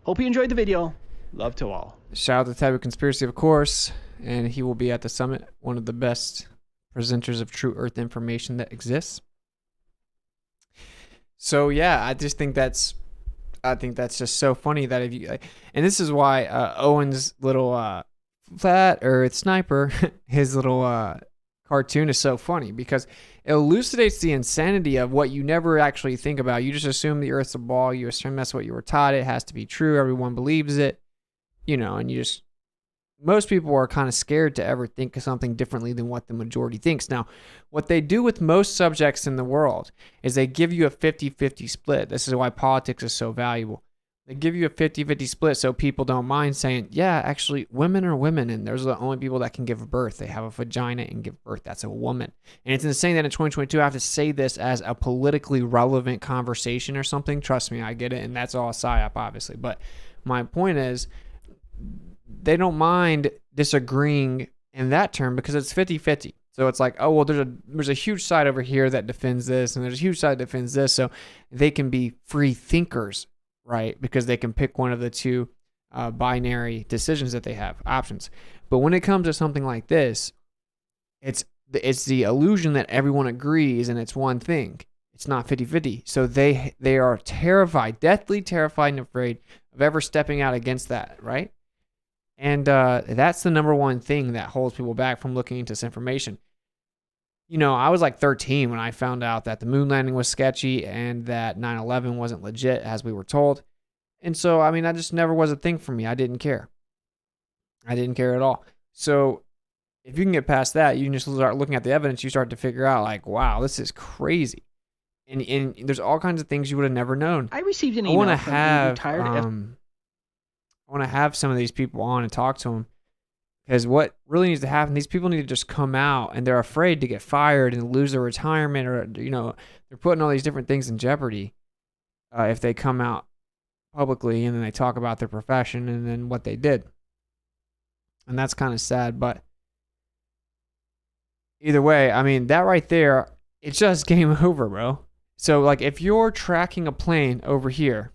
Hope you enjoyed the video. Love to all. Shout out to Taboo Conspiracy, of course, and he will be at the summit, one of the best presenters of true Earth information that exists. So yeah, I think that's just so funny that if you, and this is why Owen's little flat Earth sniper, his little cartoon is so funny because it elucidates the insanity of what you never actually think about. You just assume the Earth's a ball. You assume that's what you were taught. It has to be true. Everyone believes it, you know, and most people are kind of scared to ever think of something differently than what the majority thinks. Now, what they do with most subjects in the world is they give you a 50-50 split. This is why politics is so valuable. They give you a 50-50 split so people don't mind saying, yeah, actually, women are women, and those are the only people that can give birth. They have a vagina and give birth. That's a woman. And it's insane that in 2022, I have to say this as a politically relevant conversation or something. Trust me, I get it, and that's all a psyop, obviously. But my point is, they don't mind disagreeing in that term because it's 50-50. So it's like, oh, well, there's a huge side over here that defends this, and there's a huge side that defends this. So they can be free thinkers, right? Because they can pick one of the two binary decisions that they have, options. But when it comes to something like this, it's the illusion that everyone agrees and it's one thing. It's not 50-50. So they are terrified, deathly terrified and afraid of ever stepping out against that, right? And that's the number one thing that holds people back from looking into this information. I was like 13 when I found out that the moon landing was sketchy and that 9/11 wasn't legit as we were told. And so, I mean, that just never was a thing for me. I didn't care. I didn't care at all. So if you can get past that, you can just start looking at the evidence. You start to figure out like, wow, this is crazy. And there's all kinds of things you would have never known. I received an email from a retired I want to have some of these people on and talk to them. Because what really needs to happen, these people need to just come out, and they're afraid to get fired and lose their retirement, or they're putting all these different things in jeopardy if they come out publicly and then they talk about their profession and then what they did. And that's kind of sad, but either way, I mean, that right there, it's just game over, bro. So like if you're tracking a plane over here,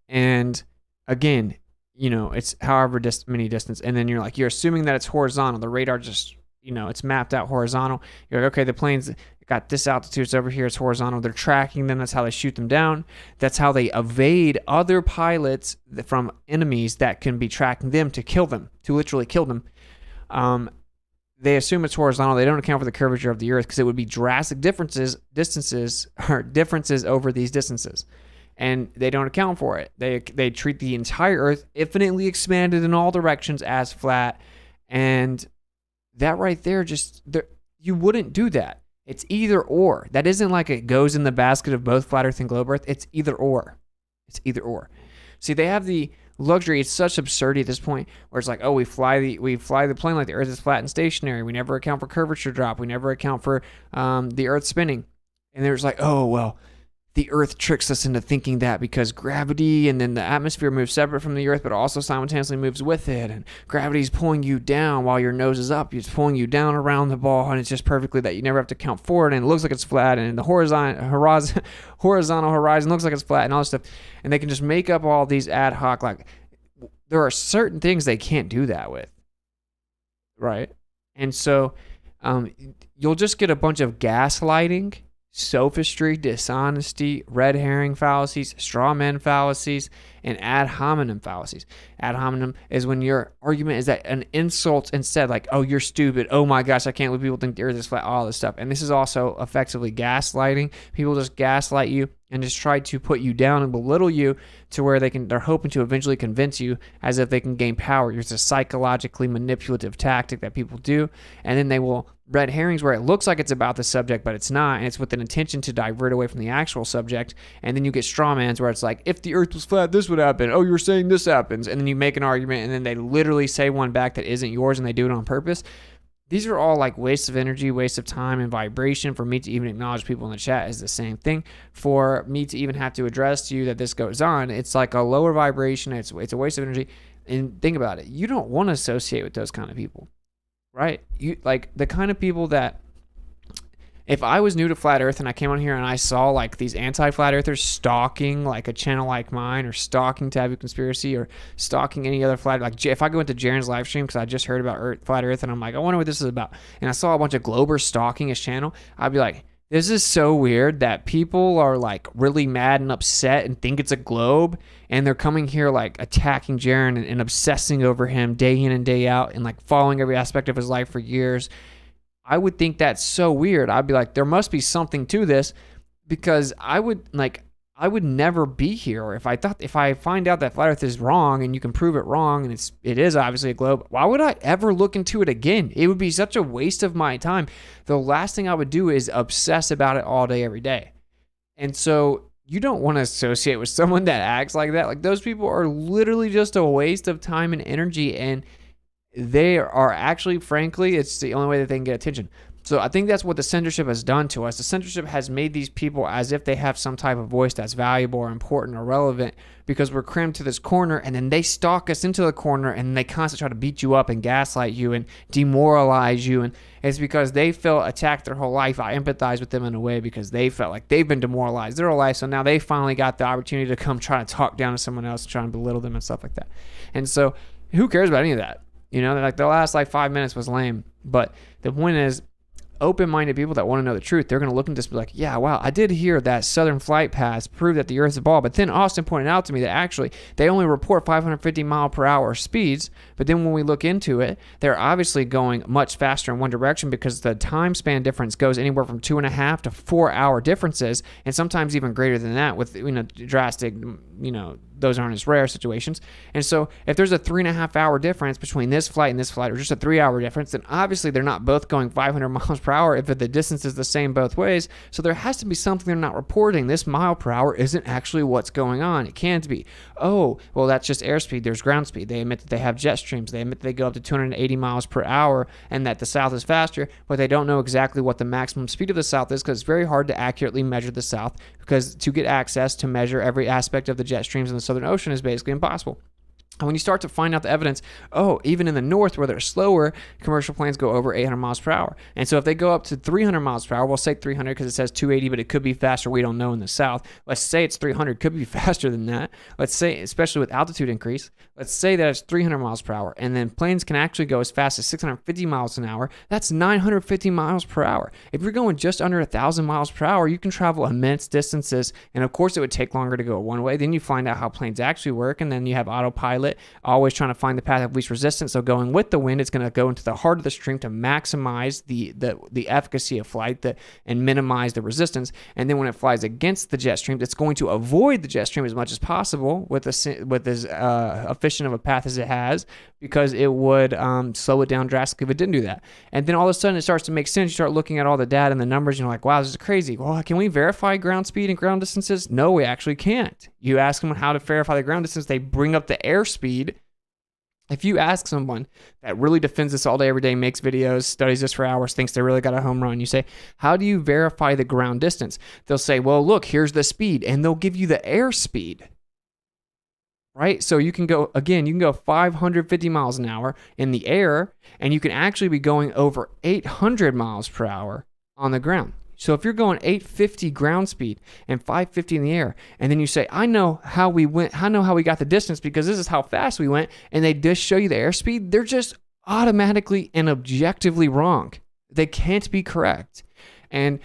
and again, it's however many distance, and then you're assuming that it's horizontal. The radar just, it's mapped out horizontal. You're like, okay, the plane's got this altitude, it's over here, it's horizontal. They're tracking them. That's how they shoot them down. That's how they evade other pilots from enemies that can be tracking them to kill them, to literally kill them. They assume it's horizontal. They don't account for the curvature of the Earth because it would be drastic differences over these distances. And they don't account for it. They treat the entire Earth infinitely expanded in all directions as flat. And that right there, you wouldn't do that. It's either or. That isn't like it goes in the basket of both flat Earth and globe Earth. It's either or. It's either or. See, they have the luxury. It's such absurdity at this point where it's like, oh, we fly the plane like the Earth is flat and stationary. We never account for curvature drop. We never account for the Earth spinning. And there's like, oh, well, the Earth tricks us into thinking that because gravity and then the atmosphere moves separate from the Earth, but also simultaneously moves with it. And gravity's pulling you down while your nose is up. It's pulling you down around the ball, and it's just perfectly that you never have to count forward. And it looks like it's flat, and the horizontal horizon looks like it's flat, and all this stuff. And they can just make up all these ad hoc, like, there are certain things they can't do that with, right? And so you'll just get a bunch of gaslighting, sophistry, dishonesty, red herring fallacies, straw man fallacies, and ad hominem fallacies. Ad hominem is when your argument is that an insult instead, like, oh, you're stupid, oh my gosh, I can't believe people think the Earth is flat, all this stuff. And this is also effectively gaslighting. People just gaslight you and just try to put you down and belittle you to where they're hoping to eventually convince you as if they can gain power. It's a psychologically manipulative tactic that people do. And then they will red herrings where it looks like it's about the subject, but it's not, and it's with an intention to divert away from the actual subject. And then you get straw mans where it's like, if the Earth was flat, this would happen. Oh, you're saying this happens. And then you make an argument, and then they literally say one back that isn't yours, and they do it on purpose. These are all like wastes of energy, waste of time, and vibration. For me to even acknowledge people in the chat is the same thing. For me to even have to address to you that this goes on, it's like a lower vibration. It's a waste of energy. And think about it. You don't want to associate with those kind of people, right? You like the kind of people that, if I was new to flat Earth and I came on here and I saw like these anti-flat Earthers stalking like a channel like mine, or stalking Taboo Conspiracy, or stalking any other flat, like if I go into Jaren's live stream because I just heard about flat Earth and I'm like, I wonder what this is about, and I saw a bunch of Globers stalking his channel, I'd be like, this is so weird that people are like really mad and upset and think it's a globe, and they're coming here like attacking Jaren and obsessing over him day in and day out and like following every aspect of his life for years. I would think that's so weird. I'd be like, there must be something to this, because I would never be here if I find out that flat Earth is wrong and you can prove it wrong, and it is obviously a globe. Why would I ever look into it again? It would be such a waste of my time. The last thing I would do is obsess about it all day, every day. And so you don't want to associate with someone that acts like that. Like, those people are literally just a waste of time and energy, and they are actually, frankly, it's the only way that they can get attention. So I think that's what the censorship has done to us. The censorship has made these people as if they have some type of voice that's valuable or important or relevant, because we're crammed to this corner, and then they stalk us into the corner, and they constantly try to beat you up and gaslight you and demoralize you. And it's because they felt attacked their whole life. I empathize with them in a way, because they felt like they've been demoralized their whole life. So now they finally got the opportunity to come try to talk down to someone else and try and belittle them and stuff like that. And so who cares about any of that? Like the last 5 minutes was lame. But the point is, open-minded people that want to know the truth, they're going to look at this and be like, yeah, wow, I did hear that southern flight paths prove that the Earth's a ball, but then Austin pointed out to me that actually they only report 550 mile per hour speeds, but then when we look into it, they're obviously going much faster in one direction because the time span difference goes anywhere from 2.5 to 4 hour differences, and sometimes even greater than that with, drastic, those aren't as rare situations. And so if there's a 3.5 hour difference between this flight and this flight, or just a 3 hour difference, then obviously they're not both going 500 miles per hour if the distance is the same both ways. So there has to be something they're not reporting. This mile per hour isn't actually what's going on. It can't be. Oh, well, that's just airspeed. There's ground speed. They admit that they have jet streams. They admit that they go up to 280 miles per hour and that the south is faster, but they don't know exactly what the maximum speed of the south is because it's very hard to accurately measure the south, because to get access to measure every aspect of the jet streams in the Southern Ocean is basically impossible. And when you start to find out the evidence, even in the north where they're slower, commercial planes go over 800 miles per hour. And so if they go up to 300 miles per hour, we'll say 300 because it says 280, but it could be faster. We don't know in the south. Let's say it's 300, could be faster than that. Let's say, especially with altitude increase, let's say that it's 300 miles per hour. And then planes can actually go as fast as 650 miles an hour. That's 950 miles per hour. If you're going just under 1,000 miles per hour, you can travel immense distances. And of course, it would take longer to go one way. Then you find out how planes actually work. And then you have autopilot, always trying to find the path of least resistance. So going with the wind, it's going to go into the heart of the stream to maximize the efficacy of flight and minimize the resistance. And then when it flies against the jet stream, it's going to avoid the jet stream as much as possible with as efficient of a path as it has, because it would slow it down drastically if it didn't do that. And then all of a sudden it starts to make sense. You start looking at all the data and the numbers, and you're like, wow, this is crazy. Well, can we verify ground speed and ground distances? No, we actually can't. You ask them how to verify the ground distance, they bring up the airspeed. If you ask someone that really defends this all day, every day, makes videos, studies this for hours, thinks they really got a home run, you say, how do you verify the ground distance? They'll say, well, look, here's the speed, and they'll give you the airspeed. Right? So you can go 550 miles an hour in the air, and you can actually be going over 800 miles per hour on the ground. So if you're going 850 ground speed and 550 in the air, and then you say, I know how we got the distance because this is how fast we went, and they just show you the airspeed, they're just automatically and objectively wrong. They can't be correct. And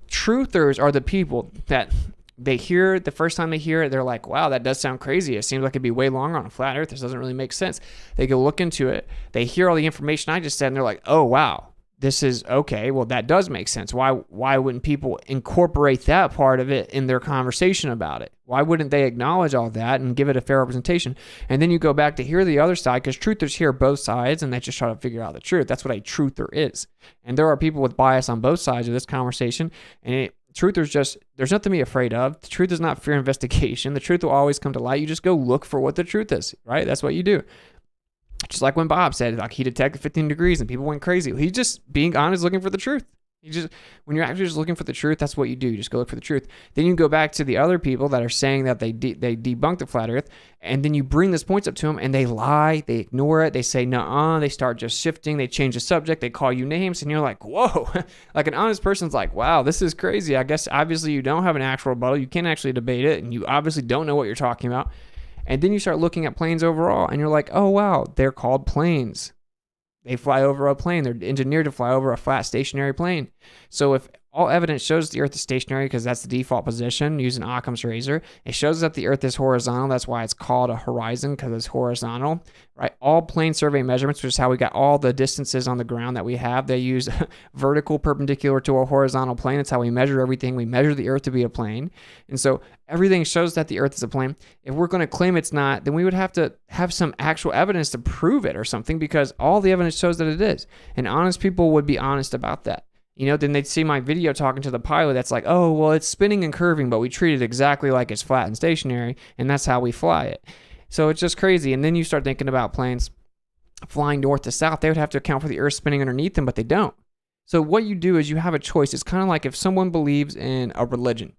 truthers are the people that they hear the first time they hear it, they're like, wow, that does sound crazy. It seems like it'd be way longer on a flat earth. This doesn't really make sense. They go look into it. They hear all the information I just said, and they're like, oh, wow. This is okay. Well, that does make sense. Why wouldn't people incorporate that part of it in their conversation about it? Why wouldn't they acknowledge all that and give it a fair representation? And then you go back to hear the other side, because truthers hear both sides and they just try to figure out the truth. That's what a truther is. And there are people with bias on both sides of this conversation. And truthers there's nothing to be afraid of. The truth is not fear investigation. The truth will always come to light. You just go look for what the truth is, right? That's what you do. Just like when Bob said, like, he detected 15 degrees and people went crazy. He's just being honest, looking for the truth. When you're actually just looking for the truth, that's what you do. You just go look for the truth. Then you go back to the other people that are saying that they debunk the flat earth, and then you bring these points up to them, and they lie, they ignore it, they say nuh-uh, they start just shifting, they change the subject, they call you names, and you're like, whoa. Like, an honest person's like, wow, this is crazy. I guess obviously you don't have an actual rebuttal, you can't actually debate it, and you obviously don't know what you're talking about. And then you start looking at planes overall, and you're like, oh, wow, they're called planes. They fly over a plane. They're engineered to fly over a flat, stationary plane. So if all evidence shows the Earth is stationary, because that's the default position using Occam's razor, it shows that the Earth is horizontal. That's why it's called a horizon, because it's horizontal, right? All plane survey measurements, which is how we got all the distances on the ground that we have, they use vertical perpendicular to a horizontal plane. It's how we measure everything. We measure the Earth to be a plane. And so everything shows that the Earth is a plane. If we're going to claim it's not, then we would have to have some actual evidence to prove it or something, because all the evidence shows that it is. And honest people would be honest about that. Then they'd see my video talking to the pilot that's like, oh, well, it's spinning and curving, but we treat it exactly like it's flat and stationary, and that's how we fly it. So it's just crazy. And then you start thinking about planes flying north to south. They would have to account for the Earth spinning underneath them, but they don't. So what you do is you have a choice. It's kind of like if someone believes in a religion.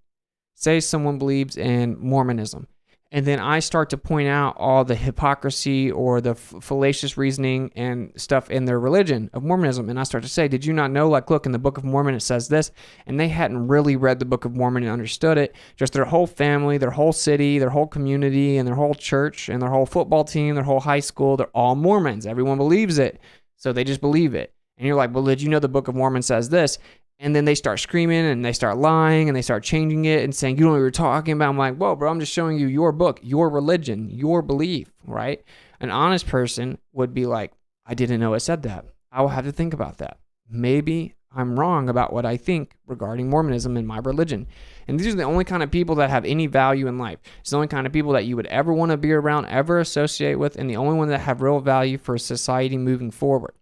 Say someone believes in Mormonism. And then I start to point out all the hypocrisy or the fallacious reasoning and stuff in their religion of Mormonism. And I start to say, did you not know, like, look, in the Book of Mormon, it says this. And they hadn't really read the Book of Mormon and understood it. Just their whole family, their whole city, their whole community, and their whole church, and their whole football team, their whole high school, they're all Mormons. Everyone believes it. So they just believe it. And you're like, well, did you know the Book of Mormon says this? And then they start screaming and they start lying and they start changing it and saying, you don't know what you're talking about. I'm like, whoa, bro, I'm just showing you your book, your religion, your belief, right? An honest person would be like, I didn't know it said that. I will have to think about that. Maybe I'm wrong about what I think regarding Mormonism and my religion. And these are the only kind of people that have any value in life. It's the only kind of people that you would ever want to be around, ever associate with, and the only one that have real value for society moving forward.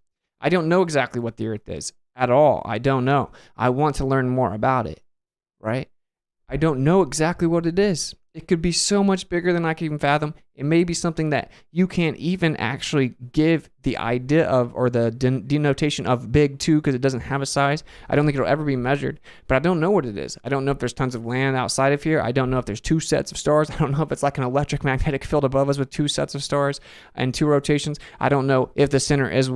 I don't know exactly what the earth is at all. I don't know. I want to learn more about it, right? I don't know exactly what it is. It could be so much bigger than I can even fathom. It may be something that you can't even actually give the idea of, or the denotation of big to, because it doesn't have a size. I don't think it'll ever be measured, but I don't know what it is. I don't know if there's tons of land outside of here. I don't know if there's 2 sets of stars. I don't know if it's like an electric magnetic field above us with 2 sets of stars and 2 rotations. I don't know if the center is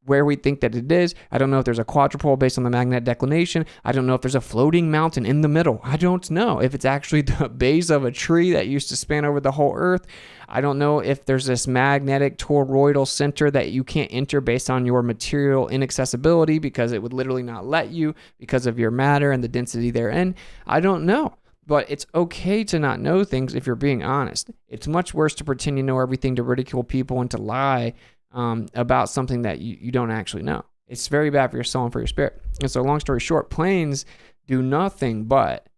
where we think that it is. I don't know if there's a quadrupole based on the magnetic declination. I don't know if there's a floating mountain in the middle. I don't know if it's actually the base of a tree that used to span over the whole earth. I don't know if there's this magnetic toroidal center that you can't enter based on your material inaccessibility, because it would literally not let you because of your matter and the density therein. I don't know. But it's okay to not know things if you're being honest. It's much worse to pretend you know everything, to ridicule people, and to lie about something that you don't actually know. It's very bad for your soul and for your spirit. And so, long story short, planes do nothing but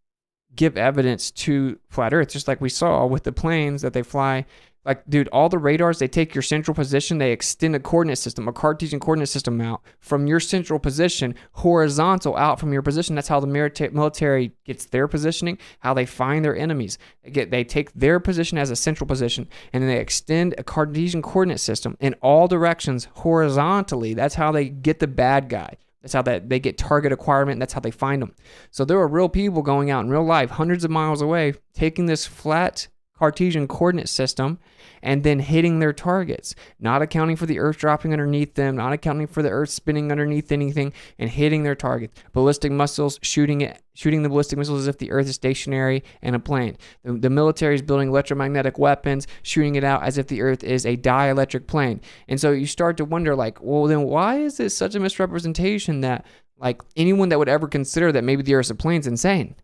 give evidence to flat earth, just like we saw with the planes that they fly. Like, dude, all the radars, they take your central position, they extend a coordinate system, a Cartesian coordinate system out from your central position, horizontal out from your position. That's how the military gets their positioning, how they find their enemies. They take their position as a central position, and then they extend a Cartesian coordinate system in all directions horizontally. That's how they get the bad guy. That's how they get target acquirement, and that's how they find them. So there are real people going out in real life, hundreds of miles away, taking this flat Cartesian coordinate system and then hitting their targets, not accounting for the earth dropping underneath them, not accounting for the earth spinning underneath anything, and hitting their targets. Ballistic missiles, shooting the ballistic missiles as if the earth is stationary and a plane. The military is building electromagnetic weapons, shooting it out as if the earth is a dielectric plane. And so you start to wonder, like, well, then why is this such a misrepresentation that, like, anyone that would ever consider that maybe the earth's a plane is insane?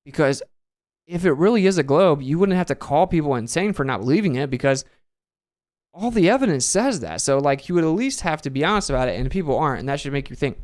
Because if it really is a globe, you wouldn't have to call people insane for not believing it, because all the evidence says that. So, like, you would at least have to be honest about it, and people aren't, and that should make you think.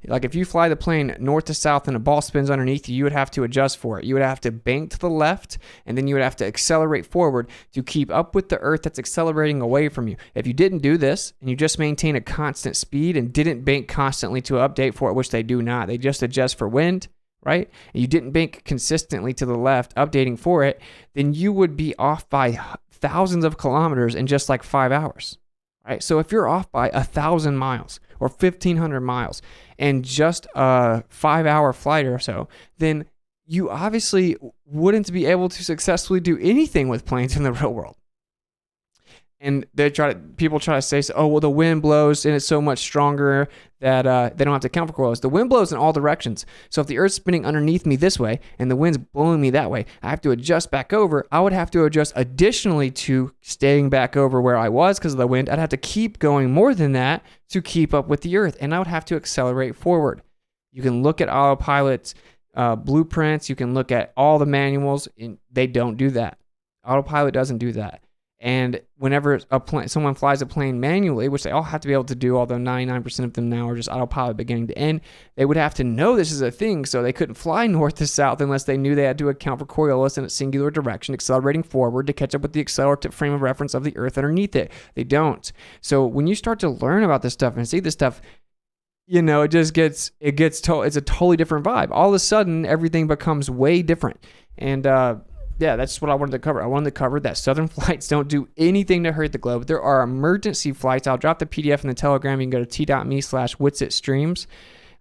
Like, if you fly the plane north to south and a ball spins underneath you, you would have to adjust for it. You would have to bank to the left, and then you would have to accelerate forward to keep up with the earth that's accelerating away from you. If you didn't do this, and you just maintain a constant speed and didn't bank constantly to update for it, which they do not, they just adjust for wind, right? And you didn't bank consistently to the left, updating for it, then you would be off by thousands of kilometers in just like 5 hours, right? So if you're off by 1,000 miles or 1,500 miles in just a 5-hour flight or so, then you obviously wouldn't be able to successfully do anything with planes in the real world. And people try to say, oh, well, the wind blows and it's so much stronger that they don't have to account for coils. The wind blows in all directions. So if the earth's spinning underneath me this way and the wind's blowing me that way, I have to adjust back over. I would have to adjust additionally to staying back over where I was because of the wind. I'd have to keep going more than that to keep up with the earth, and I would have to accelerate forward. You can look at autopilot's blueprints. You can look at all the manuals, and they don't do that. Autopilot doesn't do that. And whenever someone flies a plane manually, which they all have to be able to do, although 99% of them now are just autopilot beginning to end, they would have to know this is a thing, so they couldn't fly north to south unless they knew they had to account for Coriolis in a singular direction, accelerating forward to catch up with the accelerative frame of reference of the Earth underneath it. They don't. So when you start to learn about this stuff and see this stuff, you know, it's a totally different vibe. All of a sudden, everything becomes way different. And yeah, that's what I wanted to cover. I wanted to cover that Southern flights don't do anything to hurt the globe. There are emergency flights. I'll drop the PDF in the Telegram. You can go to t.me/WitsitStreams.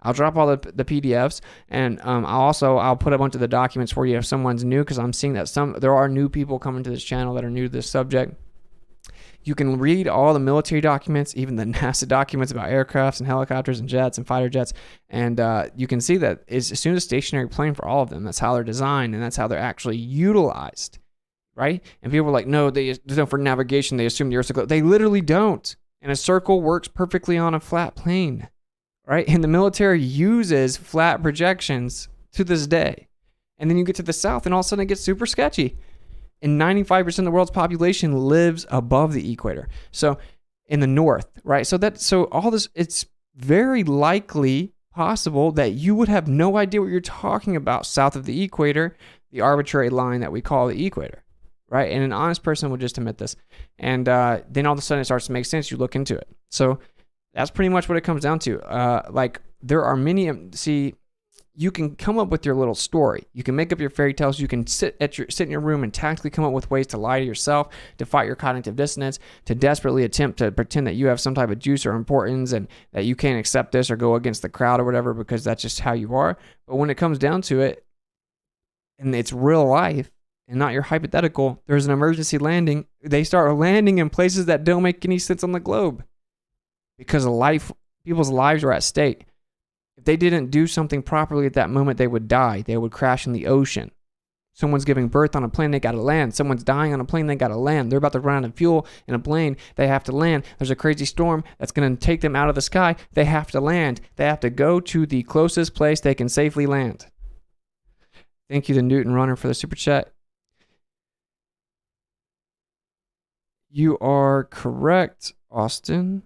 I'll drop all the PDFs, and I'll put a bunch of the documents for you if someone's new, because I'm seeing that there are new people coming to this channel that are new to this subject. You can read all the military documents, even the NASA documents about aircrafts and helicopters and jets and fighter jets, and you can see that as soon as a stationary plane for all of them. That's how they're designed, and that's how they're actually utilized, right? And people are like, no, they for navigation, they assume the Earth's a globe. They literally don't. And a circle works perfectly on a flat plane, right? And the military uses flat projections to this day. And then you get to the south and all of a sudden it gets super sketchy. And 95% of the world's population lives above the equator. So in the north, right? So all this, it's very likely possible that you would have no idea what you're talking about south of the equator, the arbitrary line that we call the equator, right? And an honest person would just admit this. And then all of a sudden it starts to make sense. You look into it. So that's pretty much what it comes down to. Like there are many, you can come up with your little story. You can make up your fairy tales. You can sit in your room and tactically come up with ways to lie to yourself, to fight your cognitive dissonance, to desperately attempt to pretend that you have some type of juice or importance and that you can't accept this or go against the crowd or whatever because that's just how you are. But when it comes down to it, and it's real life and not your hypothetical, there's an emergency landing. They start landing in places that don't make any sense on the globe because people's lives are at stake. If they didn't do something properly at that moment, they would die. They would crash in the ocean. Someone's giving birth on a plane, they got to land. Someone's dying on a plane, they got to land. They're about to run out of fuel in a plane, they have to land. There's a crazy storm that's going to take them out of the sky, they have to land. They have to go to the closest place they can safely land. Thank you to Newton Runner for the super chat. You are correct, Austin.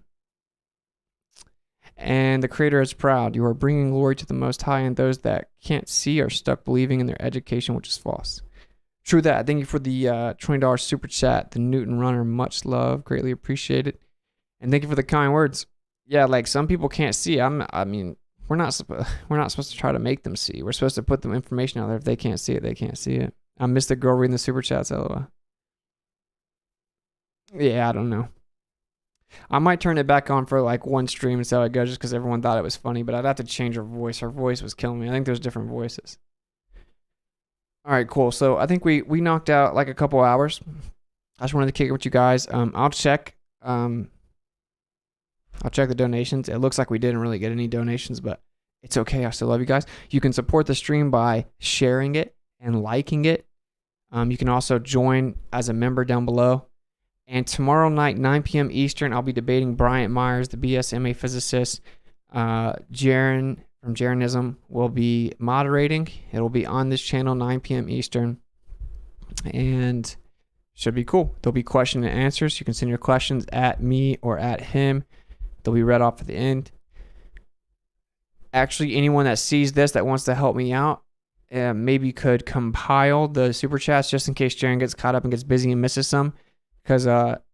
And the Creator is proud. You are bringing glory to the Most High, and those that can't see are stuck believing in their education, which is false. True that. Thank you for the $20 super chat. The Newton Runner, much love. Greatly appreciate it. And thank you for the kind words. Yeah, like some people can't see. We're not supposed to try to make them see. We're supposed to put the information out there. If they can't see it, they can't see it. I missed the girl reading the super chats, LOL. Yeah, I don't know. I might turn it back on for like one stream and see how it goes just because everyone thought it was funny, but I'd have to change her voice. Her voice was killing me. I think there's different voices. All right, cool. So I think we knocked out like a couple hours. I just wanted to kick it with you guys. I'll check the donations. It looks like we didn't really get any donations, but it's okay. I still love you guys. You can support the stream by sharing it and liking it. You can also join as a member down below. And tomorrow night, 9 p.m. Eastern, I'll be debating Bryant Myers, the BSMA physicist. Jaron from Jaronism will be moderating. It'll be on this channel, 9 p.m. Eastern. And should be cool. There'll be question and answers. You can send your questions at me or at him. They'll be read off at the end. Actually, anyone that sees this that wants to help me out, maybe could compile the super chats just in case Jaron gets caught up and gets busy and misses some. Because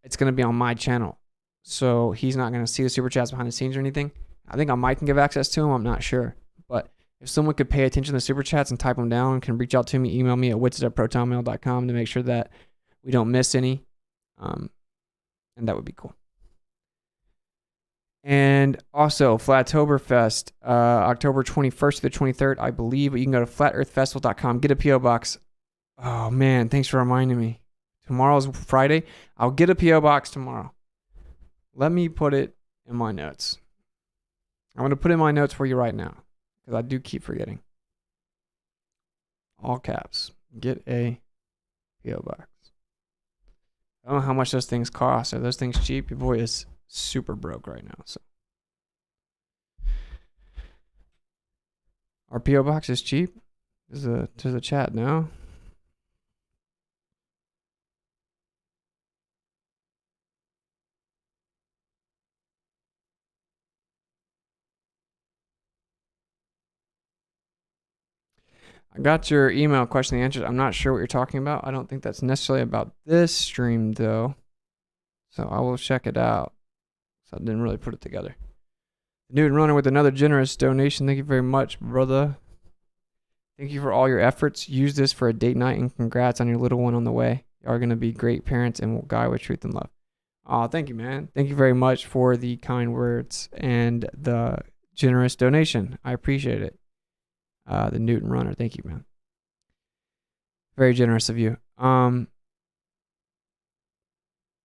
it's going to be on my channel. So he's not going to see the super chats behind the scenes or anything. I think I might can give access to him. I'm not sure. But if someone could pay attention to the super chats and type them down, can reach out to me, email me at witsit@protonmail.com to make sure that we don't miss any. And that would be cool. And also, Flattoberfest, October 21st to the 23rd, I believe. But you can go to flatearthfestival.com, get a P.O. box. Oh, man, thanks for reminding me. Tomorrow's Friday. I'll get a P.O. box tomorrow. Let me put it in my notes. I'm going to put in my notes for you right now because I do keep forgetting. All caps. Get a P.O. box. I don't know how much those things cost. Are those things cheap? Your boy is super broke right now. So our P.O. box is cheap? Does the chat know? I got your email question and answers. I'm not sure what you're talking about. I don't think that's necessarily about this stream, though. So I will check it out. So I didn't really put it together. Newton Runner with another generous donation. Thank you very much, brother. Thank you for all your efforts. Use this for a date night, and congrats on your little one on the way. You are going to be great parents and will guide with truth and love. Oh, thank you, man. Thank you very much for the kind words and the generous donation. I appreciate it. The Newton Runner. Thank you, man. Very generous of you.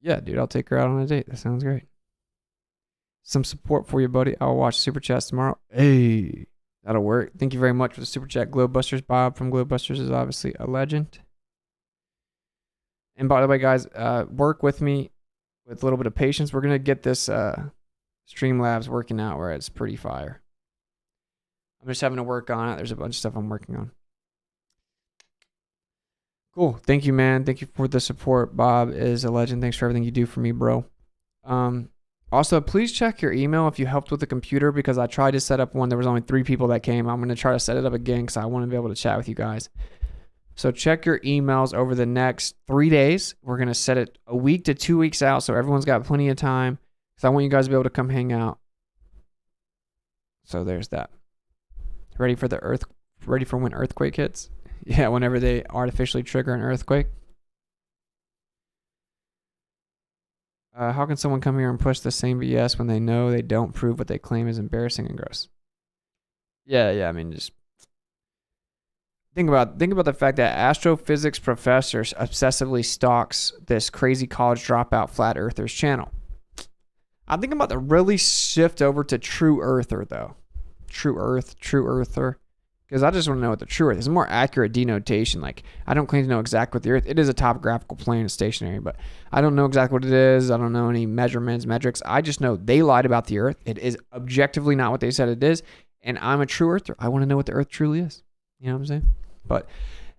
Yeah, dude, I'll take her out on a date. That sounds great. Some support for you, buddy. I'll watch Super Chats tomorrow. Hey, that'll work. Thank you very much for the Super Chat, Globebusters. Bob from Globebusters is obviously a legend. And by the way, guys, work with me with a little bit of patience, we're going to get this Streamlabs working out where it's pretty fire. I'm just having to work on it. There's a bunch of stuff I'm working on. Cool. Thank you, man. Thank you for the support. Bob is a legend. Thanks for everything you do for me, bro. Also, please check your email if you helped with the computer, because I tried to set up one. There was only 3 people that came. I'm going to try to set it up again because I want to be able to chat with you guys. So check your emails over the next 3 days. We're going to set it a week to 2 weeks out so everyone's got plenty of time, because I want you guys to be able to come hang out. So there's that. Ready for when earthquake hits? Yeah, whenever they artificially trigger an earthquake. How can someone come here and push the same BS when they know they don't prove what they claim is embarrassing and gross? Yeah. I mean, just think about the fact that astrophysics professor obsessively stalks this crazy college dropout flat earthers channel. I think I'm about to really shift over to true earther though. True earther. Because I just want to know what the true earth is. It's a more accurate denotation. Like, I don't claim to know exactly what the earth. It is a topographical plane. It's stationary, but I don't know exactly what it is. I don't know any metrics. I just know they lied about the earth. It is objectively not what they said it is. And I'm a true earther. I want to know what the earth truly is. You know what I'm saying? But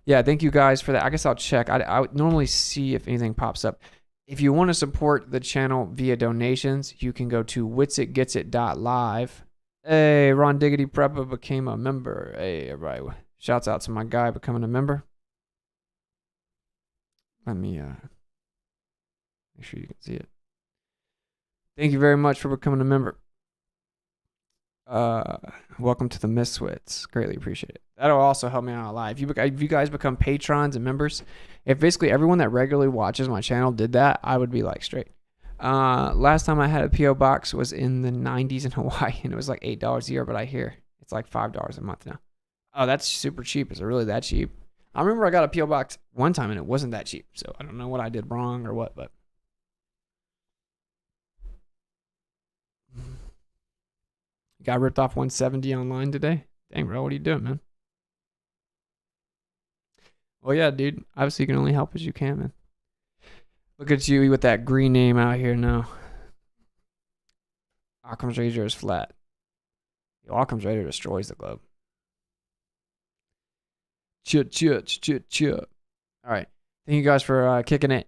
yeah, thank you guys for that. I guess I'll check. I would normally see if anything pops up. If you want to support the channel via donations, you can go to WitsitGetsIt.live. Hey, Ron Diggity Preppa became a member. Hey, everybody. Shouts out to my guy becoming a member. Let me make sure you can see it. Thank you very much for becoming a member. Welcome to the Misfits. Greatly appreciate it. That'll also help me out a lot. If you guys become patrons and members, if basically everyone that regularly watches my channel did that, I would be like straight. Last time I had a PO box was in the 90s in Hawaii, and it was like $8 a year, but I hear it's like $5 a month now. Oh, that's super cheap. Is it really that cheap? I remember I got a PO box one time and it wasn't that cheap, so I don't know what I did wrong or what, but got ripped off 170 online today. Dang, bro, what are you doing, man? Well, yeah, dude. Obviously, you can only help as you can, man. Look at you with that green name out here now. Occam's razor is flat. Occam's razor destroys the globe. All right. Thank you guys for kicking it.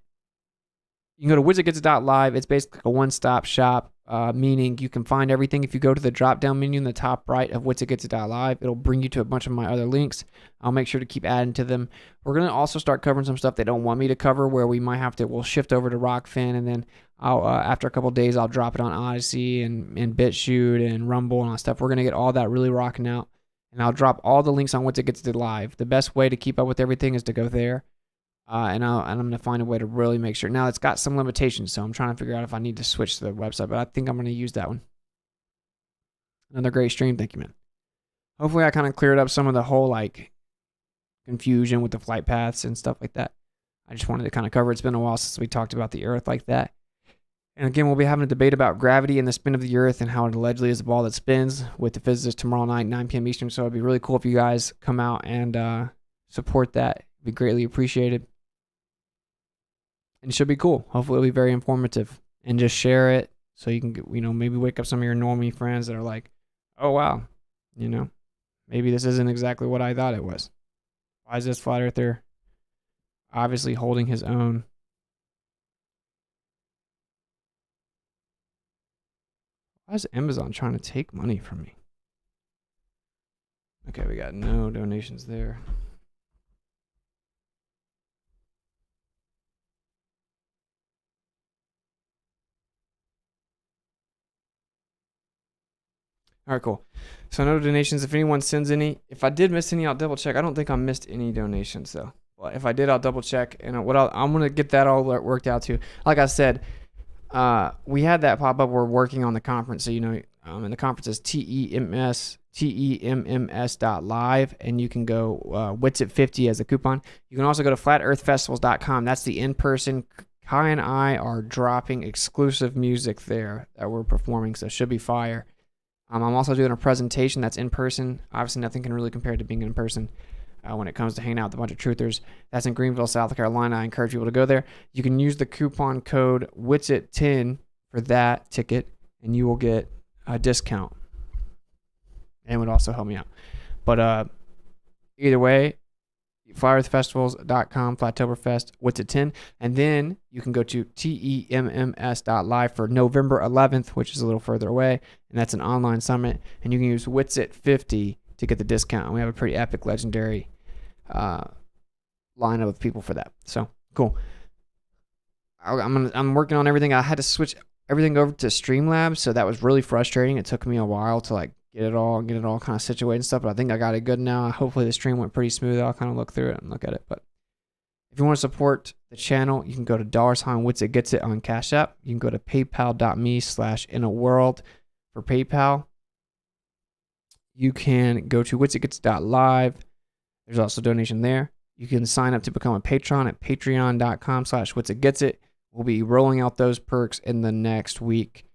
You can go to WitsitGetsIt.live. It's basically a one-stop shop, meaning you can find everything. If you go to the drop-down menu in the top right of WitsitGetsIt.live, it'll bring you to a bunch of my other links. I'll make sure to keep adding to them. We're going to also start covering some stuff they don't want me to cover, where we'll shift over to Rockfin, and then I'll after a couple of days, I'll drop it on Odyssey and BitChute and Rumble and all that stuff. We're going to get all that really rocking out, and I'll drop all the links on WitsitGetsIt.live. The best way to keep up with everything is to go there. And I'm going to find a way to really make sure. Now, it's got some limitations, so I'm trying to figure out if I need to switch to the website, but I think I'm going to use that one. Another great stream. Thank you, man. Hopefully, I kind of cleared up some of the whole, like, confusion with the flight paths and stuff like that. I just wanted to kind of cover it. It's been a while since we talked about the Earth like that. And again, we'll be having a debate about gravity and the spin of the Earth and how it allegedly is a ball that spins with the physicists tomorrow night, 9 p.m. Eastern. So it'd be really cool if you guys come out and support that. It'd be greatly appreciated. And it should be cool. Hopefully it'll be very informative. And just share it so you can, maybe wake up some of your normie friends that are like, oh, wow, maybe this isn't exactly what I thought it was. Why is this flat earther obviously holding his own? Why is Amazon trying to take money from me? Okay, we got no donations there. All right, cool. So no donations. If anyone sends any, if I did miss any, I'll double check. I don't think I missed any donations though. Well, if I did, I'll double check. And I'm gonna get that all worked out too. Like I said, we had that pop up. We're working on the conference, so and the conference is temms.live, and you can go Witsit50 as a coupon. You can also go to flatearthfestivals.com. That's the in-person. Kai and I are dropping exclusive music there that we're performing, so it should be fire. I'm also doing a presentation that's in person. Obviously, nothing can really compare to being in person. when it comes to hanging out with a bunch of truthers. That's in Greenville, South Carolina. I encourage people to go there. You can use the coupon code WITSIT10 for that ticket, and you will get a discount. And it would also help me out. But either way, flyerfestivals.com, Flytoberfest, WITSIT10. And then you can go to temms.live for November 11th, which is a little further away. And that's an online summit. And you can use WITSIT50 to get the discount. And we have a pretty epic, legendary lineup of people for that. So cool. I'm working on everything. I had to switch everything over to Streamlabs, so that was really frustrating. It took me a while to like get it all kind of situated and stuff, but I think I got it good now. Hopefully the stream went pretty smooth. I'll kind of look through it and look at it. But if you want to support the channel, you can go to $WitsitGetsIt on Cash App. You can go to paypal.me/inaworld for PayPal. You can go to WitsitGets.live. There's also a donation there. You can sign up to become a patron at patreon.com/WitsitGetsIt. We'll be rolling out those perks in the next week.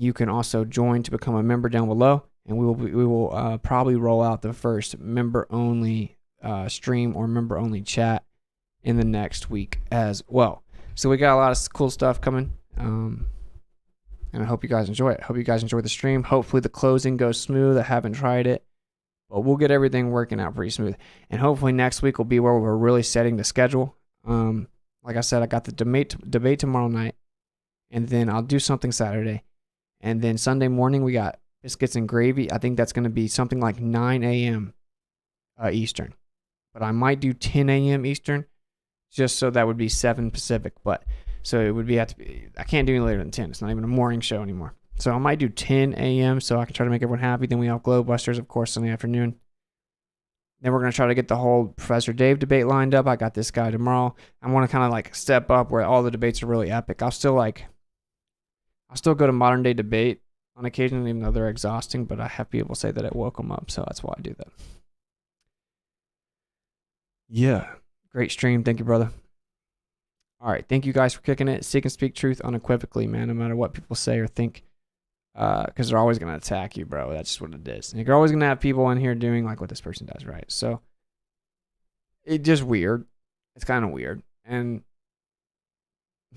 You can also join to become a member down below, and we will probably roll out the first member-only stream or member-only chat in the next week as well. So we got a lot of cool stuff coming, and I hope you guys enjoy it. I hope you guys enjoy the stream. Hopefully the closing goes smooth. I haven't tried it, but we'll get everything working out pretty smooth. And hopefully next week will be where we're really setting the schedule. Like I said, I got the debate tomorrow night, and then I'll do something Saturday. And then Sunday morning, we got biscuits and gravy. I think that's going to be something like 9 a.m. Eastern. But I might do 10 a.m. Eastern, just so that would be 7 Pacific. But so it would have to be, I can't do any later than 10. It's not even a morning show anymore. So I might do 10 a.m. so I can try to make everyone happy. Then we have Glowbusters, of course, Sunday afternoon. Then we're going to try to get the whole Professor Dave debate lined up. I got this guy tomorrow. I want to kind of like step up where all the debates are really epic. I'll still go to modern day debate on occasion, even though they're exhausting, but I have people say that it woke them up, so that's why I do that. Yeah. Great stream. Thank you, brother. All right. Thank you guys for kicking it. Seek and speak truth unequivocally, man, no matter what people say or think. Because they're always going to attack you, bro. That's just what it is. And you're always going to have people in here doing like what this person does, right? So it's just weird. It's kind of weird. And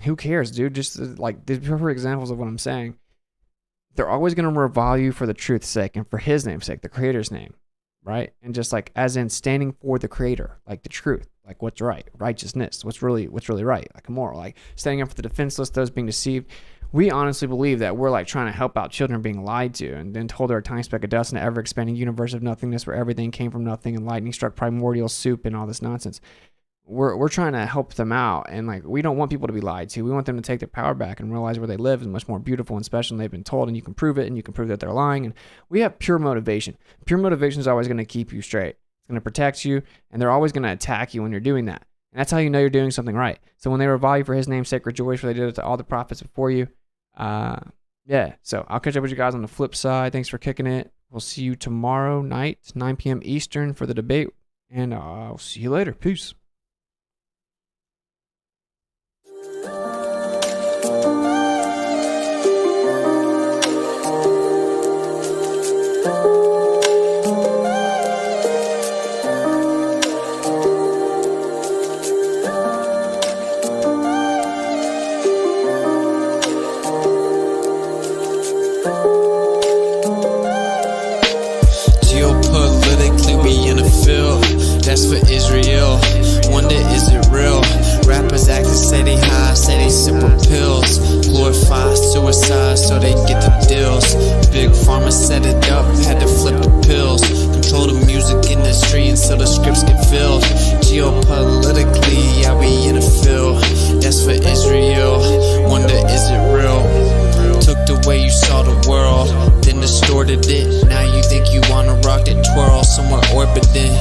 who cares, dude? Just like the perfect examples of what I'm saying. They're always going to revile you for the truth's sake and for his name's sake, the creator's name, right? And just like as in standing for the creator, like the truth, like what's right, righteousness, what's really right, like a moral, like standing up for the defenseless, those being deceived. We honestly believe that we're like trying to help out children being lied to and then told they're a tiny speck of dust in an ever-expanding universe of nothingness where everything came from nothing and lightning struck primordial soup and all this nonsense. We're trying to help them out, and like we don't want people to be lied to. We want them to take their power back and realize where they live is much more beautiful and special than they've been told, and you can prove it, and you can prove that they're lying. And we have pure motivation. Pure motivation is always going to keep you straight. It's going to protect you, and they're always going to attack you when you're doing that. And that's how you know you're doing something right. So when they revile you for his name's sake, rejoice, for they did it to all the prophets before you. Yeah, so I'll catch up with you guys on the flip side. Thanks for kicking it. We'll see you tomorrow night, 9 p.m. Eastern for the debate, and I'll see you later. Peace. That's for Israel. Wonder, is it real? Rappers acting say they high, say they simple pills. Glorify suicide so they get the deals. Big Pharma set it up, had to flip the pills. Control the music industry until the scripts get filled. Geopolitically, yeah, we in the field. That's for Israel. Wonder, is it real? Took the way you saw the world, then distorted it. Now you think you wanna rock that twirl somewhere orbiting.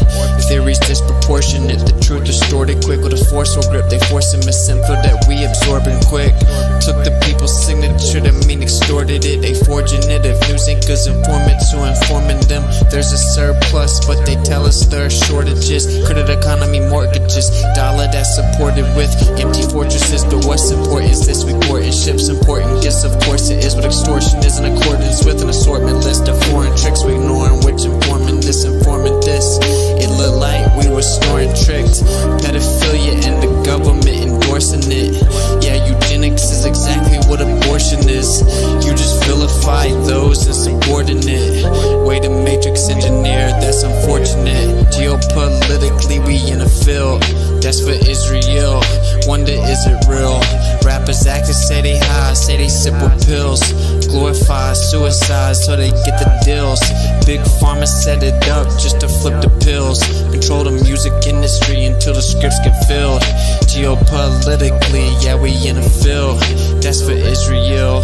Theories disproportionate, the truth distorted quick with a forceful grip. They force a misinfo that we absorbing quick. Took the people's signature to mean extorted it. They forging it if news anchors informants who informing them. There's a surplus, but they tell us there are shortages. Credit economy mortgages, dollar that's supported with empty fortresses. But what's important is this: we porting ships, important gifts. Of course it is, but extortion is in accordance with an assortment list of foreign tricks we ignoring, which informing this, informing this. It bullet light, we were snoring tricked. Pedophilia and the government endorsing it. Yeah, eugenics is exactly what abortion is. You just vilify those insubordinate. Way to matrix engineer, that's unfortunate. Geopolitically, we in a field that's for Israel. Wonder, is it real? Rappers actors say they high, say they sip with pills. Glorify suicide so they get the deals. Big pharma set it up just to flip the pills. Control the music industry until the scripts get filled. Geopolitically, yeah, we in a field that's for Israel.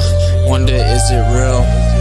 Wonder, is it real?